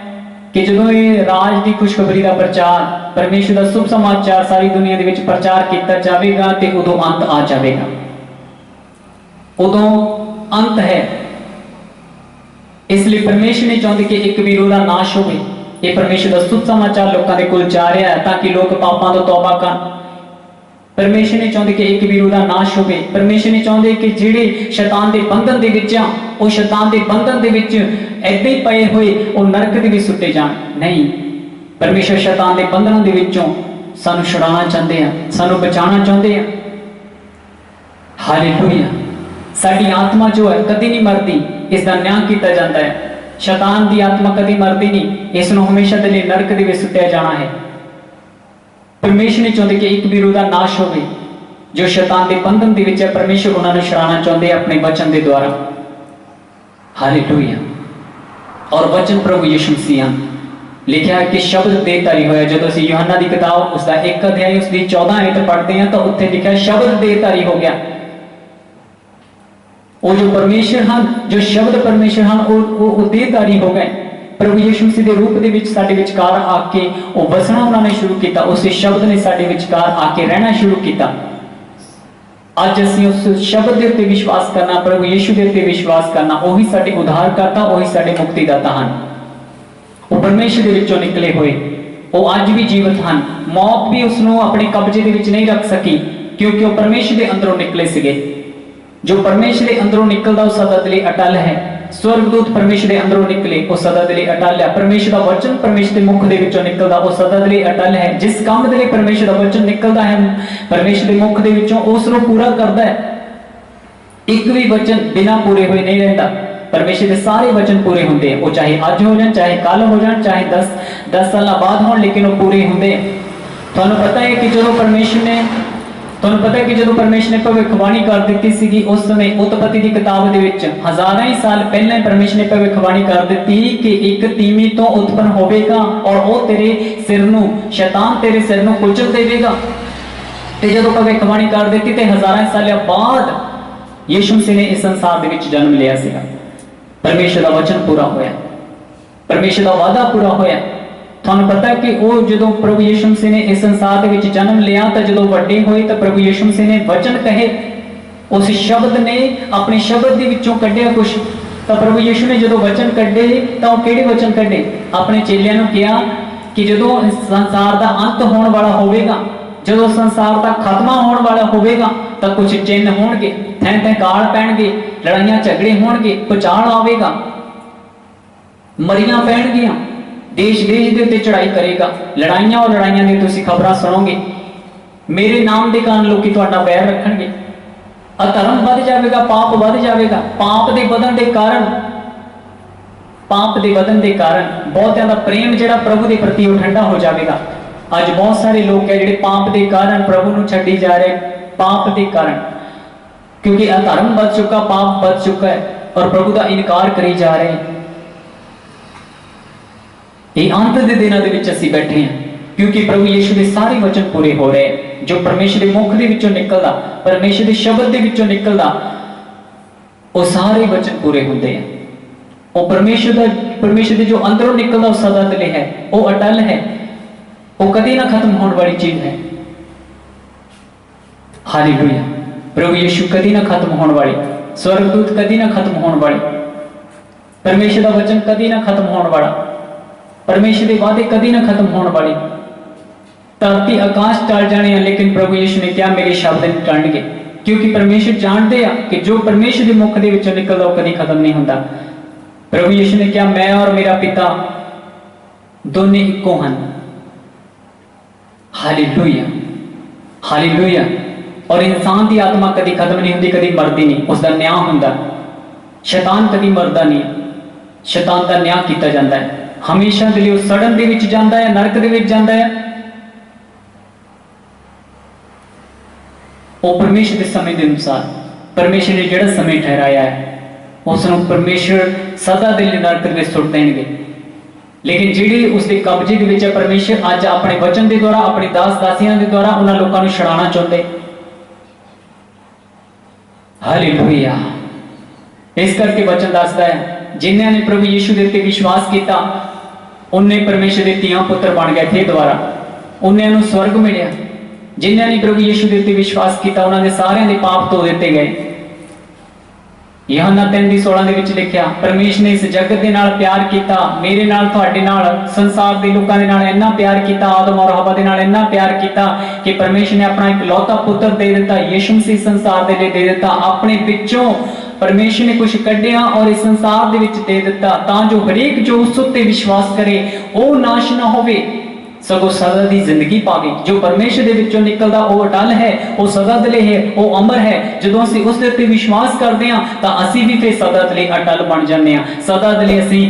[SPEAKER 1] कि जदों ये राज की खुशखबरी का प्रचार, परमेश्वर का शुभ समाचार सारी दुनिया दे विच प्रचार किया जाएगा ते उदों अंत आ जाएगा, उदों अंत है। इसलिए परमेश्वर नहीं चाहते कि एक भी रूह का नाश होवे। ये परमेश्वर का शुभ समाचार लोगों के कोल जा रहा है ताकि लोग पापां तो तौबा करन। परमेश्वर नहीं चाहते कि एक भी रूह का नाश होवे। परमेश्वर नहीं चाहते कि जिहड़े शैतान के बंधन दे विच आ, वो शैतान के बंधन दे विच ऐदां ही पए होए वो नरक दे विच सुट्टे जाण। नहीं, परमेश्वर शैतान के बंधनों दे विचों सानू छुड़ाना चाहते हैं, सानू बचाना चाहते हैं। हालेलुया। साडी आत्मा जो है कदी नहीं मरदी, इसका न्याय किया जाता है। शैतान की आत्मा कदी मरदी नहीं, इसनों हमेशा के लिए नरक दे विच सुट्टिया जाना है। परमेश्वर नहीं चाहते कि एक भी रूह का नाश होवे। जो शैतान के बंधन दे विच है, परमेश्वर उन्होंने छुड़ाना चाहते हैं अपने वचन के द्वारा। हालेलुया। और वचन प्रभु यीशु मसीह लिखा है कि शब्द देहधारी होया। जब असीं यूहन्ना की किताब उसका 1 अध्याय उसकी 14 आयत पढ़ते हैं तो उत्थे लिखा है शब्द देहधारी हो गया। वो जो परमेश्वर हैं, जो शब्द परमेश्वर हैं, वो देहधारी हो गए। प्रभु यीशु मसीह के रूप दे विच साडे विचकार आके वो वसना उन्होंने शुरू किया। उस शब्द ने साडे विचकार आके रहना शुरू किया। अज असीं उस शब्द के उत्ते विश्वास करना, प्रभु यीशु के उत्ते विश्वास करना, वही साडे उद्धारकर्ता, वही साडे मुक्तिदाता हैं। वो परमेश्वर के विचों निकले हुए, वो अज भी जीवित हैं। मौत भी उसनों अपने कब्जे दे विच नहीं रख सकी, क्योंकि वो परमेश्वर के अंदरों निकले सीगे। जो परमेश्वर के अंदरों निकलता वो सदा के लिए अटल है। स्वर्गदूत परमेश्वर के अंदरों निकले वो सदा के लिए अटल है। परमेश्वर का वचन परमेश्वर के मुख के विचों निकलता वो सदा के लिए अटल है। जिस काम के लिए परमेश्वर का वचन निकलता है परमेश्वर के मुख के विचों, उसनों पूरा करता है। एक भी वचन बिना पूरे हुए नहीं रहता। परमेश्वर के सारे वचन पूरे होंगे हैं। वो चाहे अज हो जाए, चाहे कल हो जाए, चाहे 10 साल बाद हो, लेकिन वो पूरे होंगे हैं। तुहानूं पता है कि जो परमेश्वर ने परमेश्वर ने भविष्यवाणी कर दी सी, उस समय उत्पत्ति की किताब के विच हजारां ही साल पहले परमेश्वर ने भविष्यवाणी कर दी कि एक तीमी तो उत्पन्न होवेगा और वो तेरे सिर नूं, शैतान तेरे सिर नूं कुचल देवेगा। ते जदों भविष्यवाणी कर दी ते हजारां साल बाद यीशु मसीह ने इस संसार दे विच जन्म लिया सीगा। परमेश्वर का वचन पूरा होया, परमेश्वर का वादा पूरा होया। थानू पता है कि वो जो प्रभु यीशु मसीह ने इस संसार के विच जन्म लिया तो जो वड्डे होए तो प्रभु यीशु मसीह ने वचन कहे, उस शब्द ने अपने शब्द के विचों कढ़िया कुछ। तो प्रभु यीशु ने जो वचन कढ़े तो किहड़े वचन कढ़े? अपने चेलियां नूं कहा कि जो संसार का अंत होने वाला होवेगा, जो संसार का खत्मा होने वाला होवेगा तो कुछ चिन्ह होणगे, थैं थैं काल पैणगे, लड़ाइयां झगड़े होणगे, भुचाल आवेगा, मरियां पैणगियां, देश देश के उत्ते चढ़ाई करेगा, लड़ाइयां और लड़ाइयां की तुसीं खबरां सुनोगे। मेरे नाम के कारण लोग तुहाडा बैर रखणगे, अधर्म वध जाएगा, पाप वध जाएगा। पाप के वधन के कारण बहुतियां दा प्रेम जिहड़ा प्रभु के प्रति वो ठंडा हो जाएगा। अज बहुत सारे लोग है जिहड़े पाप के कारण प्रभु नूं छड्डी जा रहे, पाप के कारण, क्योंकि अधर्म वध चुका, पाप वध चुका है और प्रभु का इनकार करी जा रहे हैं। ये अंत के दिनों के विच असीं बैठे हैं क्योंकि प्रभु यीशु के सारे वचन पूरे हो रहे हैं। जो परमेश्वर के मुख के विचों निकलदा, परमेश्वर के शब्द के विचों निकलदा, वो सारे वचन पूरे होंदे हैं। वो परमेश्वर के जो अंदरों निकलदा वो सदा के लिए है, वो अटल है, वो कभी ना खत्म होने वाली चीज है। हालेलुया। प्रभु यीशु कभी ना खत्म होने वाली, स्वर्गदूत कभी ना खत्म होने वाले, परमेश्वर का वचन कभी ना खत्म होने वाला, परमेश्वर के वादे कभी ना खत्म होने वाले। धरती आकाश टल जाने हैं लेकिन प्रभु यीशु ने क्या मेरे शब्द नहीं टलणगे, क्योंकि परमेश्वर जानते हैं कि जो परमेश्वर के मुख के विचों निकलदा वो कभी खत्म नहीं होता। प्रभु यीशु ने क्या मैं और मेरा पिता दोनों इक्को हैं। हालेलुया। हालेलुया। और इंसान की आत्मा कभी खत्म नहीं होती, कभी मरती नहीं, उसका न्याय होंदा। शैतान कभी मरदा नहीं, शैतान का न्याय किया जाता है, हमेशा के लिए सड़न दे विच जांदा है, नरक दे विच जांदा है। वो परमेश्वर के समय के अनुसार परमेश्वर ने जिहड़ा समय ठहराया है उसनूं परमेश्वर सदा दे लई नरक दे विच सुट देणगे। लेकिन जिहड़ी उसके कब्जे दे विच है, परमेश्वर अज अपने वचन के द्वारा, अपने दास दासियां के द्वारा उन्हां लोकां नूं छुड़ाना चाहुंदे। हालेलुया। इस करके वचन दसदा है जिन्हां ने प्रभु यीशु दे उत्ते विश्वास किया उन्हें परमेश्वर के धीआं पुत्र बन गए फिर दोबारा, उन्हें नूं स्वर्ग मिलिया। जिन्हां ने प्रभु यीशु दे उत्ते विश्वास किया उन्हां दे सारियां दे पाप धो दिते गए। यूहन्ना 3:16 दे विच लिखिया, परमेश्वर ने इस जगत दे नाल प्यार किया, मेरे नाल तुहाडे नाल संसार दे लोकां दे नाल इन्ना प्यार किया, आदम और हवा दे नाल इन्ना प्यार किया कि परमेश्वर ने अपना इकलौता पुत्र दे दिता, यीशु मसीह संसार दे लिए दे दिता। अपने विचों परमेश्वर ने कुछ कढ़िया और इस संसार दे विच दे दिता तां जो हरेक जो उस उत्ते विश्वास करे वो नाश ना होवे सगों सदा दी जिंदगी पावे। जो परमेश्वर दे विचों निकलदा वो अटल है, वो सदा दे लिए है, वो अमर है। जदों असीं उस दे उत्ते विश्वास करदे हां तां असीं भी फिर सदा दे लिए अटल बन जांदे हां। सदा दे लिए असीं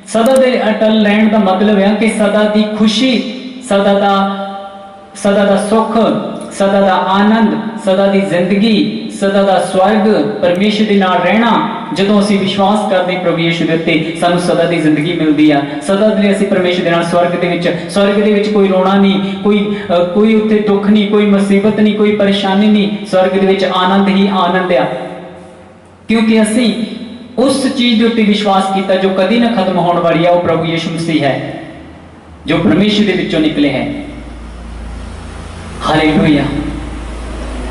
[SPEAKER 1] सदा दे अटल रहण दा मतलब है कि सदा दी खुशी, सदा दा सुख, सदा दा आनंद, सदा दी जिंदगी, सदा दा स्वर्ग परमेश्वर दे नाल रहना। जदों असीं विश्वास करदे प्रभु यीशु दे उत्ते सानूं सदा दी जिंदगी मिलदी आ। सदा दे असीं परमेश्वर दे नाल स्वर्ग दे विच कोई रोना नहीं, कोई उत्ते दुख नहीं, कोई मुसीबत नहीं, कोई परेशानी नहीं। स्वर्ग दे विच आनंद ही आनंद आ, क्योंकि असीं उस चीज दे उत्ते विश्वास कीता जो कदी ना खत्म होने वाली है। वो प्रभु यीशु मसीह है जो परमेश्वर दे विचों निकले हैं। हालेलुया।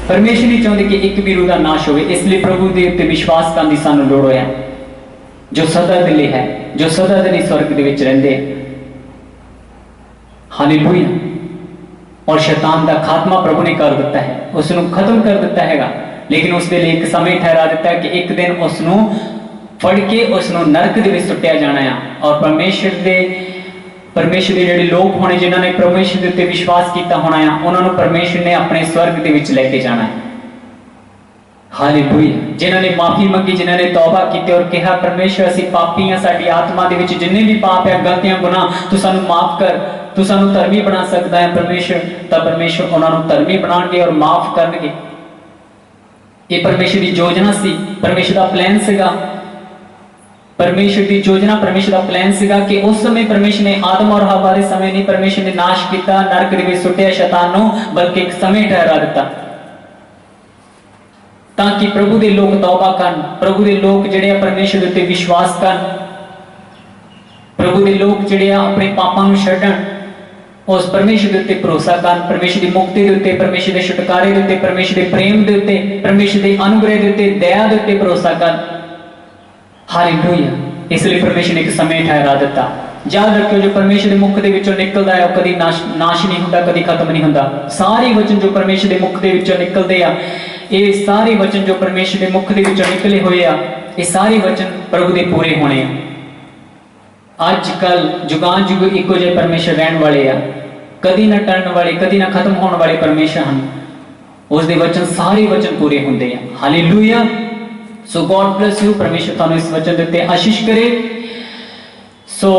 [SPEAKER 1] परमेश्वर नहीं चाहते कि एक भी रूह का नाश होवे, इसलिए प्रभु के उत्ते विश्वास करने की सानूं लोड़ है जो सदा दे लिए है, जो सदा दे लिए स्वर्ग दे विच रहिंदे हैं। हालेलुया। और शैतान का खात्मा प्रभु ने कर दिता है, उसनूं खत्म कर दिता हैगा। लेकिन उसके लिए एक समय ठहरा दिता है कि एक दिन उसनूं फड़ के उसनूं नरक दे विच सुट्टिया जाना है। और परमेश्वर के जिहड़े लोग होने जिन्हां ने परमेश्वर के उत्ते विश्वास किया होना है उन्हां नूं परमेश्वर ने अपने स्वर्ग दे विच लैके जाना है। हालेलुया। जिन्हां ने माफी मंगी, जिन्हां ने तौबा की और कहा परमेश्वर असीं पापी हां, साडी आत्मा दे विच जिन्ने भी पाप है, गलतियां, गुनाह, तू सानूं माफ कर, तू सानूं धर्मी बना सकदा है परमेश्वर। तां परमेश्वर उन्हां नूं धर्मी बनाणगे और माफ करनगे। ये परमेश्वर की योजना सी, परमेश्वर का प्लान सीगा। परमेश्वर की योजना, परमेश्वर का प्लान सीगा कि उस समय परमेश्वर ने आदम और हवा के समय नहीं परमेश्वर ने नाश किया, नरक दे विच सुट्टिया शैतान नूं, बल्कि एक समय ठहरा दिता ताकि प्रभु के लोग तौबा करन, प्रभु के लोग जिहड़े परमेश्वर दे उत्ते विश्वास करन, प्रभु के लोग जिहड़े अपने पापां नूं छड्डण, उस परमेश्वर के उत्ते भरोसा करन, परमेश्वर की मुक्ति के उत्ते, परमेश्वर के छुटकारे के उत्ते, परमेश्वर के प्रेम के उत्ते, परमेश्वर के अनुग्रह के उत्ते, दया के उत्ते भरोसा करन। हालेलुया। इसलिए परमेश्वर ने एक समय ठहरा दिता। याद रखियो जो परमेश्वर के मुख के विचों निकलदा है वो कभी नाश नहीं होता, कभी खत्म नहीं होता। सारे वचन जो परमेश्वर के मुख के विचों निकलते आ, ये सारे वचन जो परमेश्वर के मुख के विचों निकले हुए आ, ये सारे वचन प्रभु के पूरे होने आ। अजकल जुगान जुग इको जिहे परमेश्वर रहने वाले आ, कदी ना टलण वाले, कदी ना खत्म होने वाले परमेश्वर हैं। उसके वचन सारे वचन पूरे होंगे हैं। Hallelujah. So God bless you. परमेश्वर थानू इस वचन देते आशीष करे। सो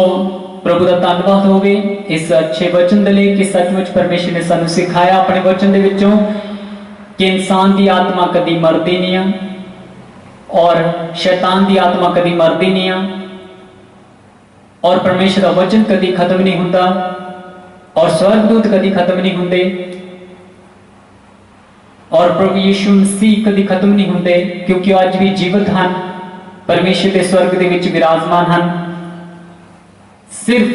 [SPEAKER 1] प्रभु का धन्यवाद होवे इस अच्छे वचन दे लई कि सचमुच परमेश्वर ने सानू सिखाया अपने वचन दे विचों कि इंसान की आत्मा कदी मरदी नहीं आ और शैतान की आत्मा कदी मरदी नहीं आ और परमेश्वर का वचन कदी खत्म नहीं होता और स्वर्गदूत कदी खत्म नहीं होंगे और प्रभु यीशु मसीह कदी खत्म नहीं होंगे, क्योंकि आज भी जीवित हैं, परमेश्वर के स्वर्ग के विच विराजमान हैं। सिर्फ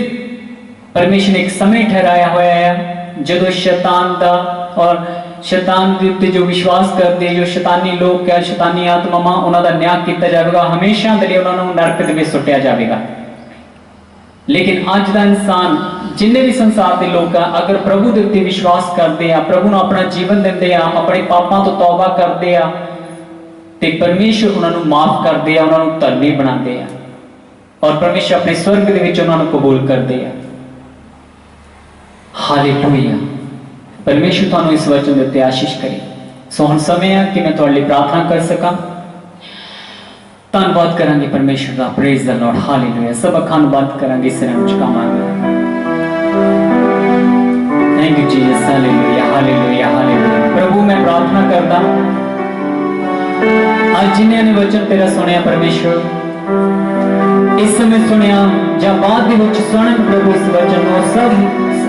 [SPEAKER 1] परमेश्वर ने एक समय ठहराया हुआ है जो शैतान का और शैतान के उत्ते जो विश्वास करते, जो शैतानी लोग क्या शैतानी आत्मावां, उन्हां दा न्याय किया जाएगा, हमेशा के लिए उन्हां नूं नरक दे विच सुट्टिया जाएगा। लेकिन अज का इंसान जिन्हें भी संसार के लोग अगर प्रभु के उत्ते विश्वास करते हैं, प्रभु को अपना जीवन देंदे हैं, अपने पापों तो तौबा करते हैं, तो परमेश्वर उन्होंने माफ करते हैं, उन्होंने धर्मी बनाते हैं और परमेश्वर अपने स्वर्ग के विच उन्होंने कबूल करते हैं। हालेलुया। परमेश्वर थानू इस वचन के उत्ते आशीष करे। सो हुण समय है कि मैं तुहाडे लई प्रार्थना कर सकां। धन्नवाद करांगे परमेश्वर दा। Praise the lord, hallelujah. सब अखां नूं बंद करांगे, सिरां नूं झुकावांगे। Thank you Jesus, hallelujah, hallelujah, hallelujah. प्रभु मैं प्रार्थना करदा आज जिन्हें ने वचन तेरा सुनिया परमेश्वर, इस समय सुनिया या बाद दे विच सुनन प्रभु इस वचन नूं सब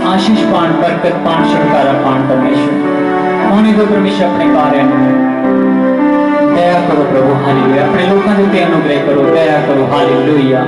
[SPEAKER 1] आशीष पाण, बरकत पाण, छुटकारा पाण परमेश्वर। होने दो परमेश्वर अपने कार्य में दया करो प्रभु, हालेलुया। अपने लोगों के उत्ते अनुग्रह करो, दया करो, हालेलुया।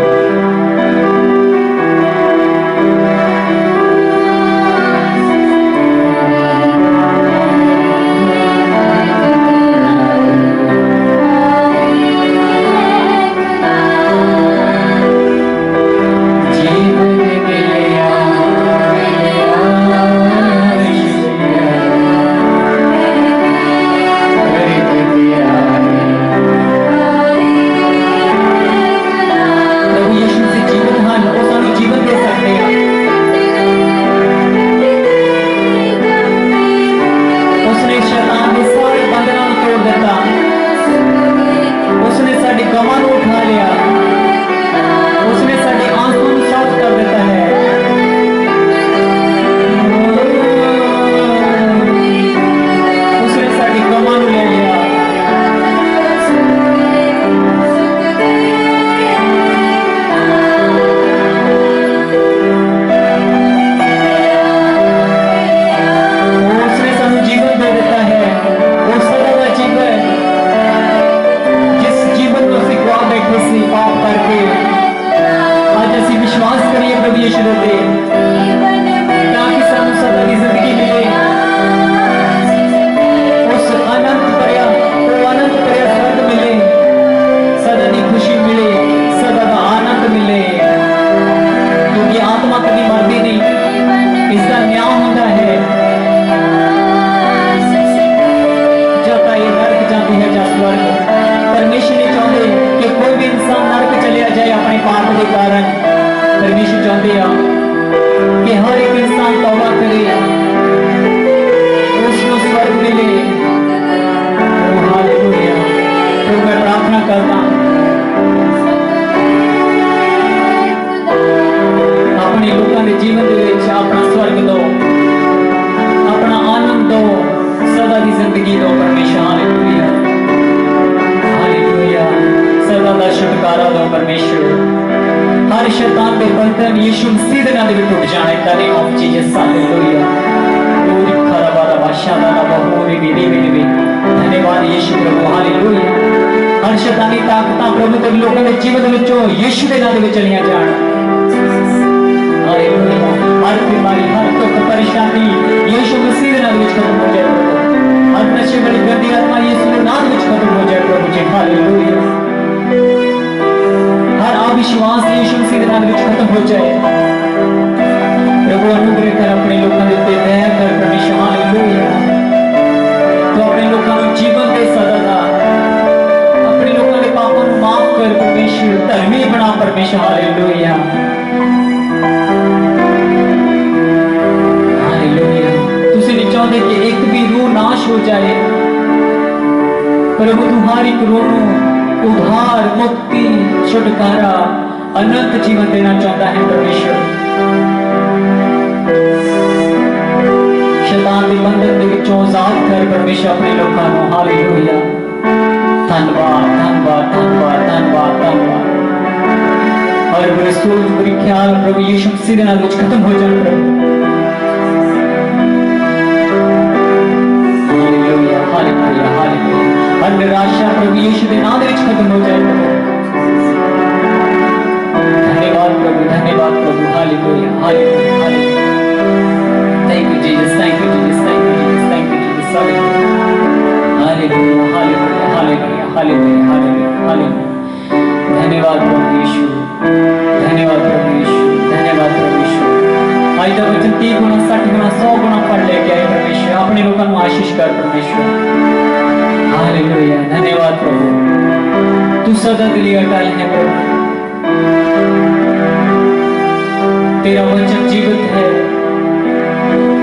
[SPEAKER 1] तेरा वचन जीवित है,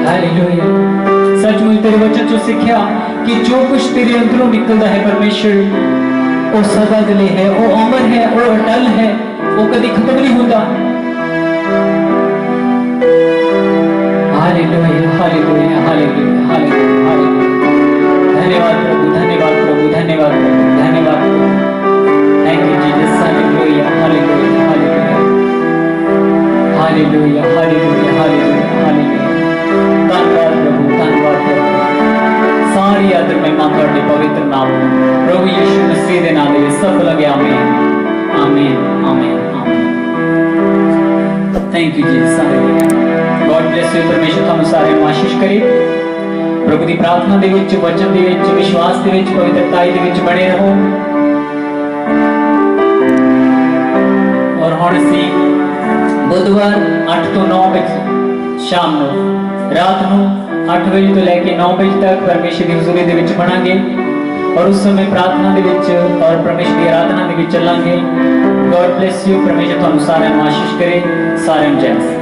[SPEAKER 1] हालेलुया। सचमुच तेरे वचन चो सीखा कि जो कुछ तेरे अंदरों निकलता है परमेश्वर वो सदा के लिए है, वो अमर है, वो अटल है, वो कभी खत्म नहीं होता। Hallelujah hallelujah hallelujah hallelujah hallelujah. धन्यवाद प्रभु, धन्यवाद प्रभु, धन्यवाद प्रभु, धन्यवाद प्रभु। Thank you Jesus. Hallelujah hallelujah hallelujah hallelujah hallelujah hallelujah hallelujah. धन्यवाद प्रभु, धन्यवाद प्रभु। सारी आदर महिमा ਤੁਹਾਡੇ पवित्र नाम प्रभु यीशु मसीह ਦੇ ਨਾਮ ਵਿੱਚ ਸਫਲ ਲਗੇ। आमीन आमीन आमीन आमीन। Thank you Jesus. Hallelujah. God bless you. परमेश्वर ਤੁਹਾਨੂੰ ਸਾਰਿਆਂ ਨੂੰ ਆਸ਼ੀਸ਼ ਕਰੇ। प्रभु ਦੀ प्रार्थना ਦੇ ਵਿੱਚ, वचन ਦੇ ਵਿੱਚ, विश्वास ਦੇ ਵਿੱਚ, पवित्रताई ਦੇ ਵਿੱਚ ਬਣੇ ਰਹੋ। और ਹੁਣ ਅਸੀਂ बुधवार 8 ਤੋਂ 9 ਵਜੇ शाम ਨੂੰ, रात ਨੂੰ 8 ਵਜੇ ਤੋਂ ਲੈ ਕੇ 9 ਵਜੇ ਤੱਕ परमेश्वर ਦੀ ਹਜ਼ੂਰੀ ਦੇ ਵਿੱਚ ਬਣਾਂਗੇ और उस समय प्रार्थना ਦੇ ਵਿੱਚ और परमेश्वर ਦੀ आराधना ਦੇ ਵਿੱਚ ਚੱਲਾਂਗੇ। God bless you. परमेश्वर ਤੁਹਾਨੂੰ ਸਾਰਿਆਂ ਨੂੰ ਆਸ਼ੀਸ਼ ਕਰੇ। ਸਾਰਿਆਂ ਨੂੰ ਜੈ ਮਸੀਹ।